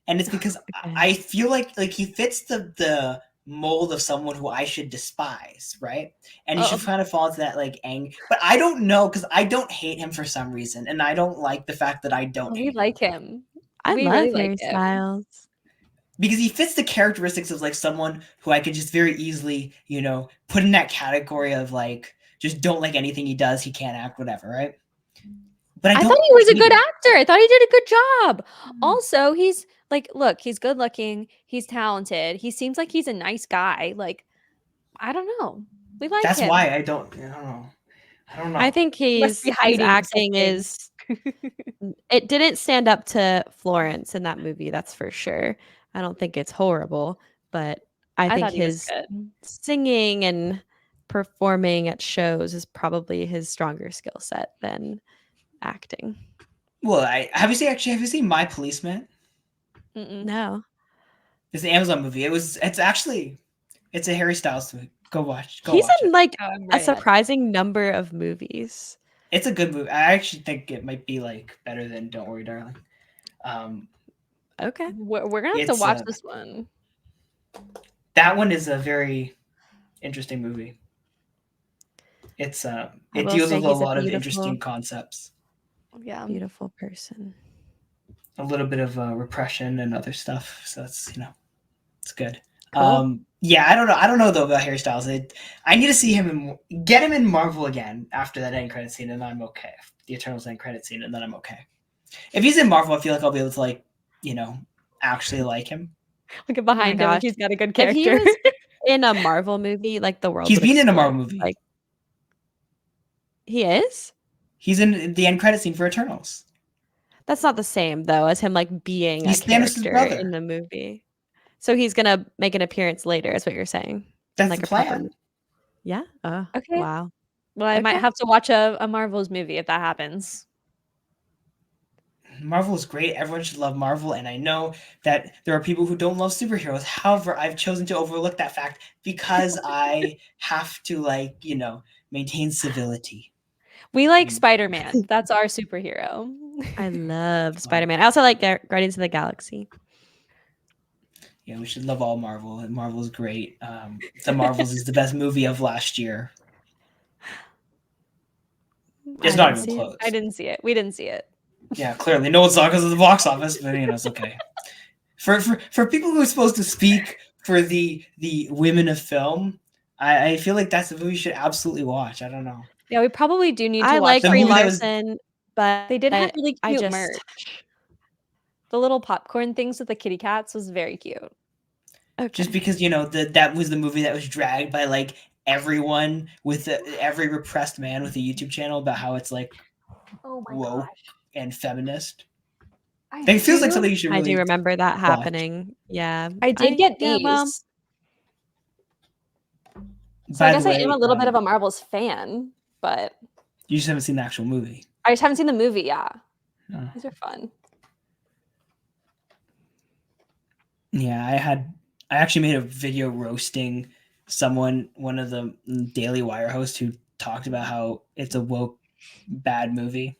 And it's because I feel like he fits the mold of someone who I should despise, right? And he should kind of fall into that like anger. But I don't know because I don't hate him for some reason, and I don't like the fact that I don't. We like him. I We love really Harry like him. Styles. Because he fits the characteristics of like someone who I could just very easily, put in that category of like just don't like anything he does. He can't act, whatever, right? But I thought he was a good actor. I thought he did a good job. Also, he's like, look, he's good looking. He's talented. He seems like he's a nice guy. Like, I don't know. We like That's him. why I don't know. I think his acting is. It didn't stand up to Florence in that movie. That's for sure. I don't think it's horrible, but I think his singing and performing at shows is probably his stronger skill set than acting. Well, have you seen My Policeman? No. It's an Amazon movie. It's a Harry Styles movie. Go watch. He's in like a surprising number of movies. It's a good movie. I actually think it might be like better than Don't Worry, Darling. Okay. We're gonna have to watch this one. That one is a very interesting movie. It deals with a lot of interesting concepts. Yeah. Beautiful person. A little bit of repression and other stuff. So it's it's good. Cool. Yeah, I don't know though about Harry Styles. I need to see him get him in Marvel again after that end credit scene, and I'm okay. The Eternals end credit scene, and then I'm okay. If he's in Marvel, I feel like I'll be able to like actually like him. Look at behind him. He's got a good character. If he was in a Marvel movie, like the world. He's would been in a explode. Marvel movie. Like he is. He's in the end credit scene for Eternals. That's not the same though as him like being He's a Thanos' character brother. in the movie. So he's gonna make an appearance later, is what you're saying. That's like the a proper plan. Yeah. Oh, Okay. wow. Well, I might have to watch a Marvel's movie if that happens. Marvel is great. Everyone should love Marvel, and I know that there are people who don't love superheroes. However, I've chosen to overlook that fact because I have to, maintain civility. We like Spider-Man. That's our superhero. I love Spider-Man. I also like Guardians of the Galaxy. Yeah, we should love all Marvel. And Marvel is great. The Marvels is the best movie of last year. It's not even close. I didn't see it. We didn't see it. Yeah, clearly no one saw it because of the box office, but it's okay. For people who are supposed to speak for the women of film, I feel like that's a movie you should absolutely watch. I don't know. Yeah, we probably do need to watch. I like the Brie movie Larson, but they did have really cute merch. The little popcorn things with the kitty cats was very cute. Okay. Just because that was the movie that was dragged by everyone with every repressed man with a YouTube channel about how it's woke and feminist. It feels like something you should. Really I do remember that happening. Yeah, I did get these. well, so I guess I am a little bit of a Marvel's fan, but you just haven't seen the actual movie. I just haven't seen the movie. Yeah, Oh. These are fun. Yeah, I actually made a video roasting one of the Daily Wire hosts who talked about how it's a woke bad movie.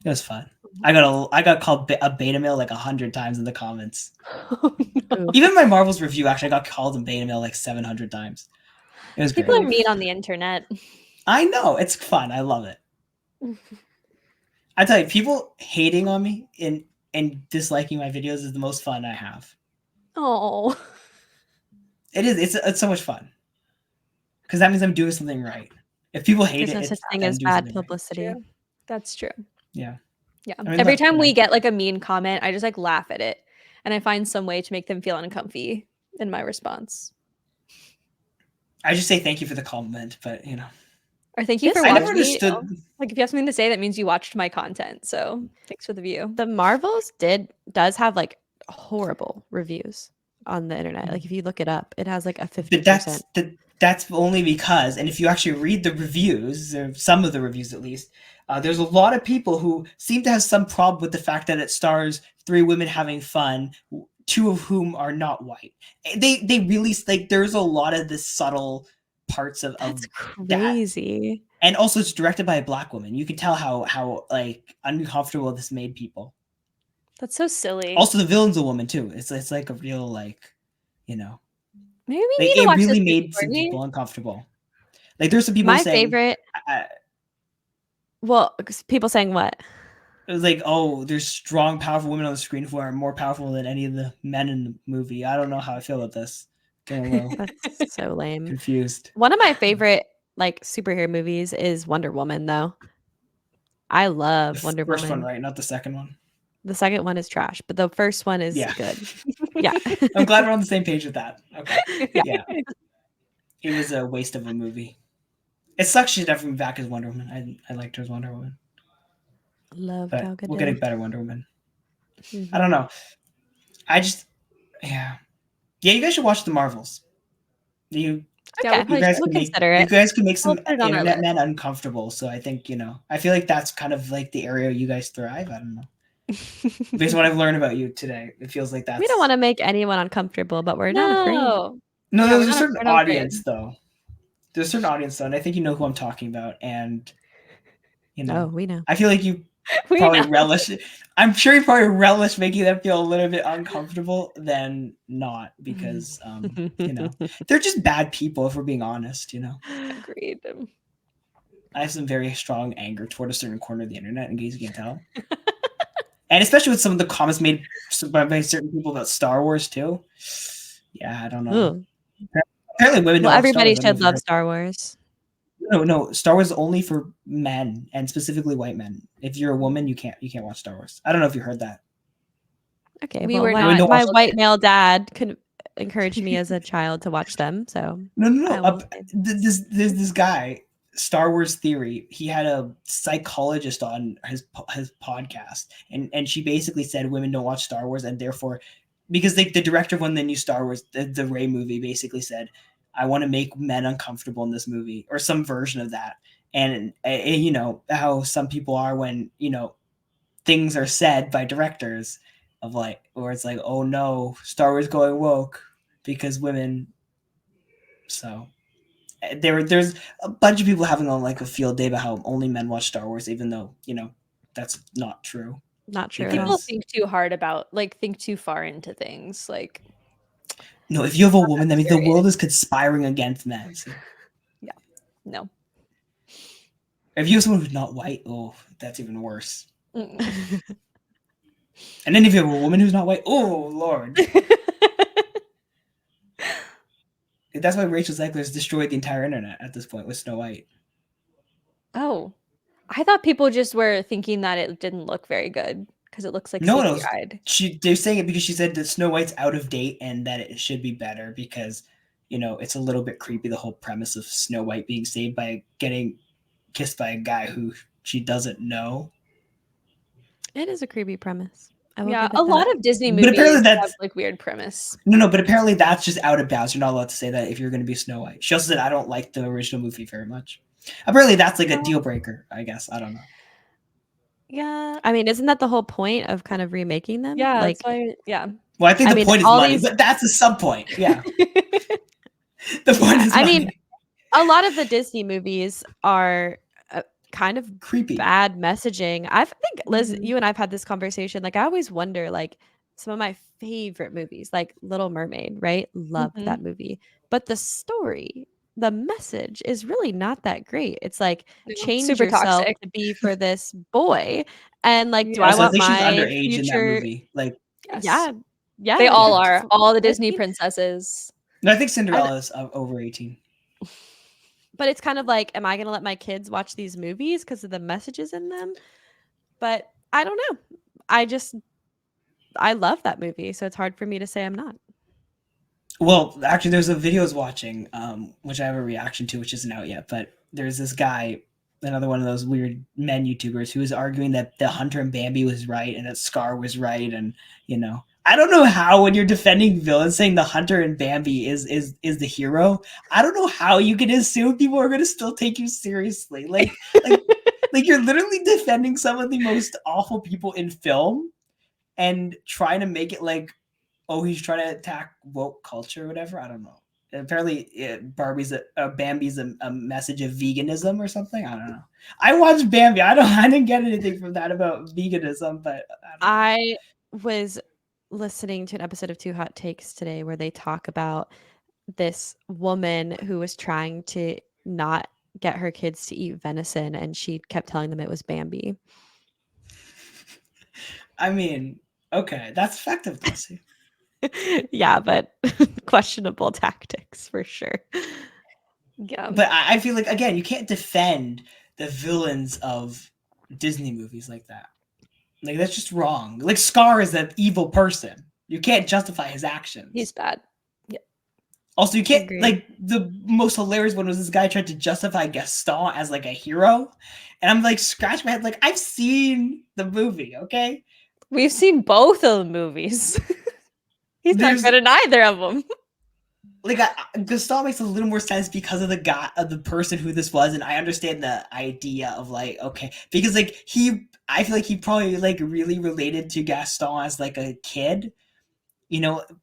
It was fun. I got called a beta male 100 times in the comments. Oh, no. Even my Marvel's review actually got called a beta male 700 times. It was People great. are mean on the internet. I know, it's fun. I love it. I tell you, people hating on me and disliking my videos is the most fun I have. Oh, it is. It's so much fun because that means I'm doing something right. If people hate there's it, no it's such thing I'm as doing bad something publicity. True. That's true. Yeah. Yeah. I mean, Every look, time we get a mean comment, I just laugh at it and I find some way to make them feel uncomfy in my response. I just say thank you for the compliment, but Or thank you for I watching. never understood. If you have something to say, that means you watched my content. So thanks for the view. The Marvels does have horrible reviews on the internet. If you look it up, it has a 50%. But that's only because, and if you actually read the reviews, or some of the reviews at least, there's a lot of people who seem to have some problem with the fact that it stars 3 women having fun, 2 of whom are not white. They really there's a lot of the subtle parts of That's crazy. That. And also it's directed by a Black woman. You can tell how uncomfortable this made people. That's so silly. Also the villain's a woman too. It's a real maybe we need to watch it really this made some people uncomfortable. There's some people My saying favorite. Well, people saying what? It was oh, there's strong, powerful women on the screen who are more powerful than any of the men in the movie. I don't know how I feel about this. Getting a little That's so lame. Confused. One of my favorite superhero movies is Wonder Woman, though. I love Wonder Woman. The first one, right? Not the second one. The second one is trash, but the first one is good. Yeah. I'm glad we're on the same page with that. Okay. Yeah. It was a waste of a movie. It sucks she's never been back as Wonder Woman. I liked her as Wonder Woman. Love but Gal Gadot. We'll get a better Wonder Woman. Mm-hmm. I don't know. Yeah, you guys should watch the Marvels. You guys can make some internet men uncomfortable. So I think I feel like that's kind of the area you guys thrive. I don't know. Based on what I've learned about you today, it feels like that. We don't want to make anyone uncomfortable, but we're not afraid. No, there's a certain audience though. There's a certain audience though, and I think you know who I'm talking about. And oh, we know. I feel like you probably relish it. I'm sure you probably relish making them feel a little bit uncomfortable than not, because they're just bad people if we're being honest. Agreed. I have some very strong anger toward a certain corner of the internet, in case you can tell. And especially with some of the comments made by certain people about Star Wars too. Yeah, I don't know. Ooh. Apparently women well, everybody should love Star Wars. No, Star Wars is only for men, and specifically white men. If you're a woman, you can't watch Star Wars. I don't know if you heard that. Okay, We well, were my not white children. male dad could encourage me as a child to watch them. So No. There's this guy, Star Wars Theory. He had a psychologist on his podcast, and she basically said women don't watch Star Wars, and therefore, because the director of one of the new Star Wars, the Rey movie, basically said, "I want to make men uncomfortable in this movie," or some version of that. And you know how some people are when things are said by directors of like, or it's like, oh no, Star Wars going woke because women. So there's a bunch of people having like a field day about how only men watch Star Wars, even though that's not true. Not true. People think too hard about think too far into things. Like, no, if you have a woman, that means the world is conspiring against men. See? Yeah, no. If you have someone who's not white, oh, that's even worse. And then if you have a woman who's not white, oh Lord. That's why Rachel Zegler's destroyed the entire internet at this point with Snow White. Oh, I thought people just were thinking that it didn't look very good because it looks like CGI'd. They're saying it because she said that Snow White's out of date and that it should be better because it's a little bit creepy, the whole premise of Snow White being saved by getting kissed by a guy who she doesn't know. It is a creepy premise. Yeah, a lot of Disney movies have like weird premise. No, but apparently that's just out of bounds. You're not allowed to say that if you're going to be Snow White. She also said, I don't like the original movie very much. Apparently that's like a deal breaker, I guess. I don't know. Yeah. I mean, isn't that the whole point of kind of remaking them? Yeah, like, that's why, yeah. Well, I think the point is money, but that's a sub point. Yeah. The point is money. I mean, a lot of the Disney movies are kind of creepy, bad messaging. I think, Liz, you and I've had this conversation. Like, I always wonder, like, some of my favorite movies, like Little Mermaid, right? Loved that movie. But the story, the message is really not that great. It's like, change super yourself toxic to be for this boy. And like, do also, I want think my she's underage future? in that movie. Like, yes. Yeah. They all are. All the Disney princesses. No, I think Cinderella is over 18. But it's kind of like, am I going to let my kids watch these movies because of the messages in them? But I don't know. I love that movie, so it's hard for me to say I'm not. Well, actually, there's a video I was watching, which I have a reaction to, which isn't out yet. But there's this guy, another one of those weird men YouTubers, who was arguing that the Hunter and Bambi was right and that Scar was right, and I don't know how, when you're defending villains, saying the Hunter and Bambi is the hero. I don't know how you can assume people are going to still take you seriously. Like you're literally defending some of the most awful people in film, and trying to make it like, oh, he's trying to attack woke culture or whatever. I don't know. Apparently, Bambi's a message of veganism or something. I don't know. I watched Bambi. I didn't get anything from that about veganism, but I was listening to an episode of Two Hot Takes today where they talk about this woman who was trying to not get her kids to eat venison, and she kept telling them it was Bambi. I mean, okay, that's effective, Dusty. Yeah, but questionable tactics for sure. Yeah, but I feel like, again, you can't defend the villains of Disney movies like that. Like, that's just wrong. Like, Scar is an evil person. You can't justify his actions. He's bad. Yeah. Also, you can't, like, the most hilarious one was this guy tried to justify Gaston as, like, a hero. And I'm, like, scratch my head. Like, I've seen the movie, okay? We've seen both of the movies. He's not good in either of them. Like, Gaston makes a little more sense because of the person who this was, and I understand the idea of, like, okay, because, like, I feel like he probably, like, really related to Gaston as, like, a kid,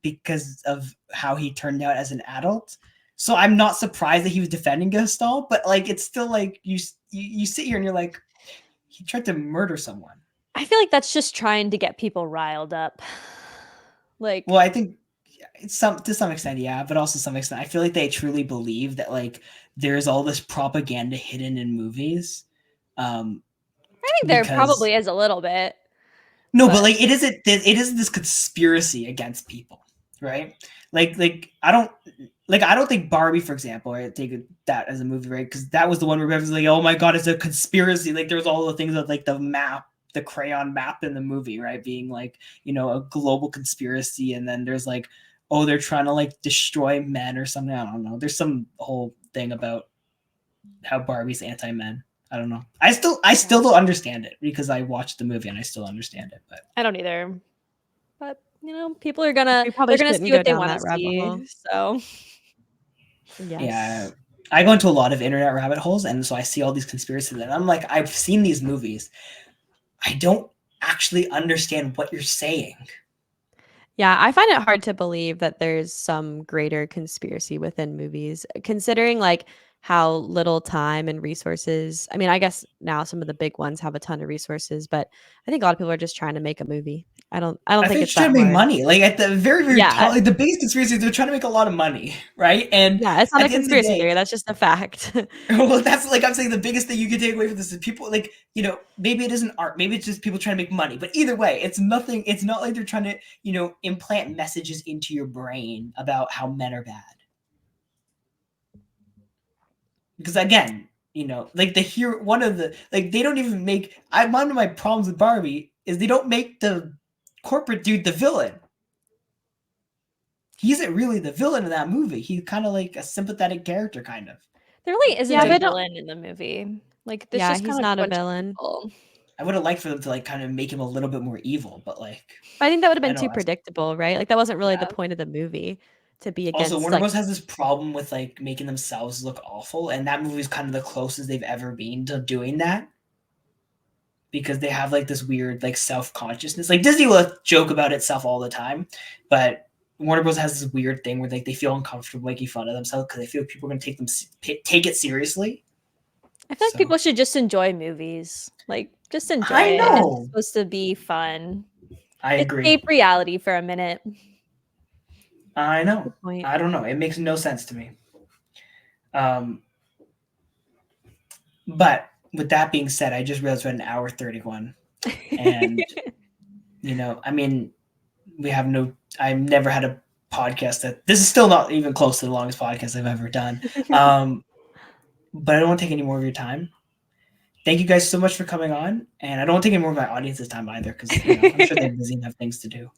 because of how he turned out as an adult. So I'm not surprised that he was defending Gaston, but, like, it's still, like, you sit here and you're like, he tried to murder someone. I feel like that's just trying to get people riled up. Like, well, I think to some extent, yeah, but also some extent, I feel like they truly believe that, like, there's all this propaganda hidden in movies. I think there probably is a little bit. No, but like, it isn't this conspiracy against people, right? Like I don't think Barbie, for example, I take that as a movie, right? Because that was the one where everyone's like, oh my god, it's a conspiracy. Like, there's all the things of, like, the map the crayon map in the movie, right? Being like, you know, a global conspiracy, and then there's like, oh, they're trying to like destroy men or something. I don't know. There's some whole thing about how Barbie's anti-men. I don't know. I still don't understand it because I watched the movie and I still understand it, but I don't either. But you know, people are gonna We probably they're gonna shouldn't see go what they down want to that rabbit hole. see. So yeah, Yes. I go into a lot of internet rabbit holes, and so I see all these conspiracies, and I'm like, I've seen these movies. I don't actually understand what you're saying. Yeah, I find it hard to believe that there's some greater conspiracy within movies, considering like how little time and resources. I mean, I guess now some of the big ones have a ton of resources, but I think a lot of people are just trying to make a movie. I don't I think think it's they're trying that to make hard. money. Like at the very Yeah. top, like the biggest conspiracy, they're trying to make a lot of money, right? And Yeah, it's not at a the end of the conspiracy day, theory. That's just a fact. well, that's like I'm saying the biggest thing you can take away from this is people like, you know, maybe it isn't art, maybe it's just people trying to make money. But either way, it's nothing. It's not like they're trying to, you know, implant messages into your brain about how men are bad. Because again, you know, like the hero, one of the like they don't even make. One of my problems with Barbie is they don't make the corporate dude the villain. He isn't really the villain in that movie. He's kind of like a sympathetic character, kind of. there really isn't Yeah, a but villain in the movie. Like this Yeah, just he's kind of not a bunch of villain. people. I would have liked for them to like kind of make him a little bit more evil, but like I think that would have I been know too that's- predictable, right? Like that wasn't really the Yeah. point of the movie to be Also, against Warner like Bros. Has this problem with like making themselves look awful, and that movie is kind of the closest they've ever been to doing that. Because they have like this weird like self-consciousness. Like Disney will joke about itself all the time, but Warner Bros. Has this weird thing where like they feel uncomfortable making fun of themselves because they feel people are going to take it seriously. I feel like people should just enjoy movies. Like just enjoy I it. know. It's supposed to be fun. I agree. Escape reality for a minute. I know. Good point. I don't know. It makes no sense to me. But with that being said, I just realized we're at 1:31, and you know, I mean, I've never had a podcast this is still not even close to the longest podcast I've ever done. But I don't want to take any more of your time. Thank you guys so much for coming on, and I don't want to take any more of my audience's time either because you know, I'm sure they're busy and have things to do.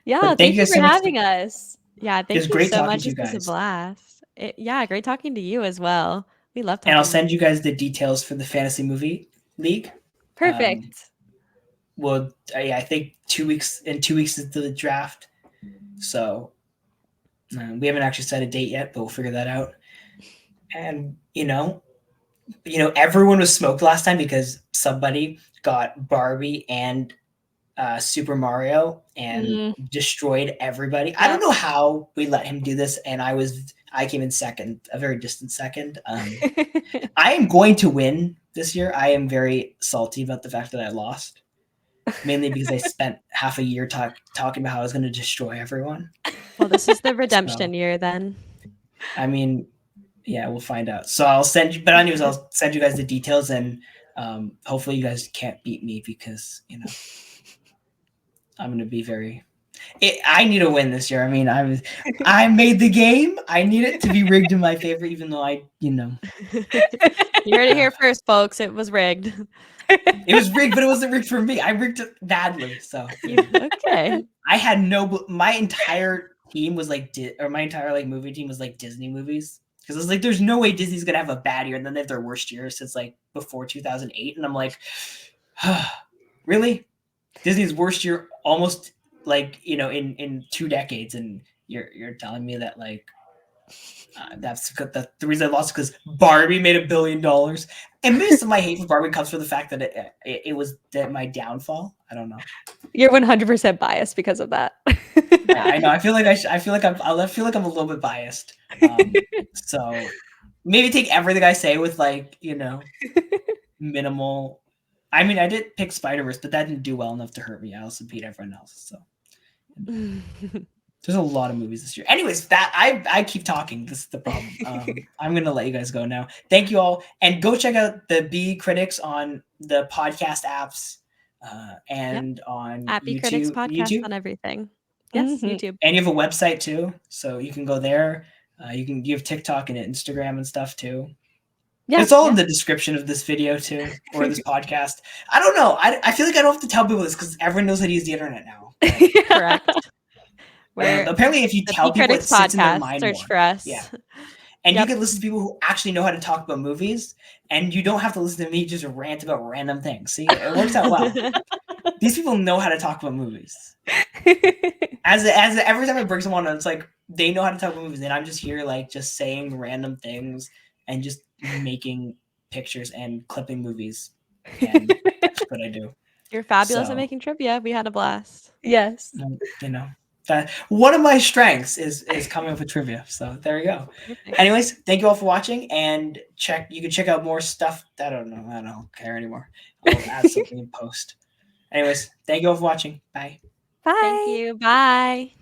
Yeah, But thank you guys for so much having us. Yeah, It thank was you great so talking much. to you This was a guys. blast. Yeah, great talking to you as well. We love talking. And I'll to send you guys the details for the Fantasy Movie League. Perfect. Well, I think 2 weeks is the draft, so we haven't actually set a date yet, but we'll figure that out. And you know, everyone was smoked last time because somebody got Barbie and Super Mario and destroyed everybody. I don't know how we let him do this, and I came in second, a very distant second. I am going to win this year. I am very salty about the fact that I lost, mainly because I spent half a year talking about how I was going to destroy everyone. Well, this is the redemption year then. I mean, yeah, we'll find out. So I'll send you guys the details, and hopefully you guys can't beat me because, you know, I'm going to be I need a win this year. I mean, I made the game. I need it to be rigged in my favor, even though You heard it here first, folks. It was rigged. It was rigged, but it wasn't rigged for me. I rigged it badly. So okay. I had my entire team was like, my entire like movie team was like Disney movies. Because I was like, there's no way Disney's gonna have a bad year, and then they have their worst year since like before 2008. And I'm like, really? Disney's worst year, almost like, you know, in 2 decades, and you're telling me that like that's the reason I lost because Barbie made $1 billion. And most of my hate for Barbie comes from the fact that it was my downfall. I don't know. You're 100% biased because of that. I know. I feel like I'm a little bit biased. So maybe take everything I say with like, you know, minimal. I mean, I did pick Spider-Verse, but that didn't do well enough to hurt me. I also beat everyone else. So there's a lot of movies this year. Anyways, that I keep talking. This is the problem. I'm gonna let you guys go now. Thank you all, and go check out the B Critics on the podcast apps and on at B YouTube. Critics Podcast on everything. Yes, YouTube. And you have a website too, so you can go there. You have TikTok and Instagram and stuff too. Yeah, it's all in the description of this video too, or this podcast. I don't know. I feel like I don't have to tell people this because everyone knows how to use the internet now. Correct. Apparently, if you tell people, it sits in their mind search more. for us. Yeah. And you can listen to people who actually know how to talk about movies, and you don't have to listen to me just rant about random things. See, it works out well. These people know how to talk about movies. As every time I bring someone on, it's like they know how to talk about movies, and I'm just here like just saying random things and just making pictures and clipping movies. And that's what I do. You're fabulous at making trivia. We had a blast. Yes. You know. One of my strengths is coming up with trivia. So there you go. Anyways, thank you all for watching, and you can check out more stuff. I don't care anymore. I'll add something in post. Anyways, thank you all for watching. Bye. Bye. Thank you. Bye.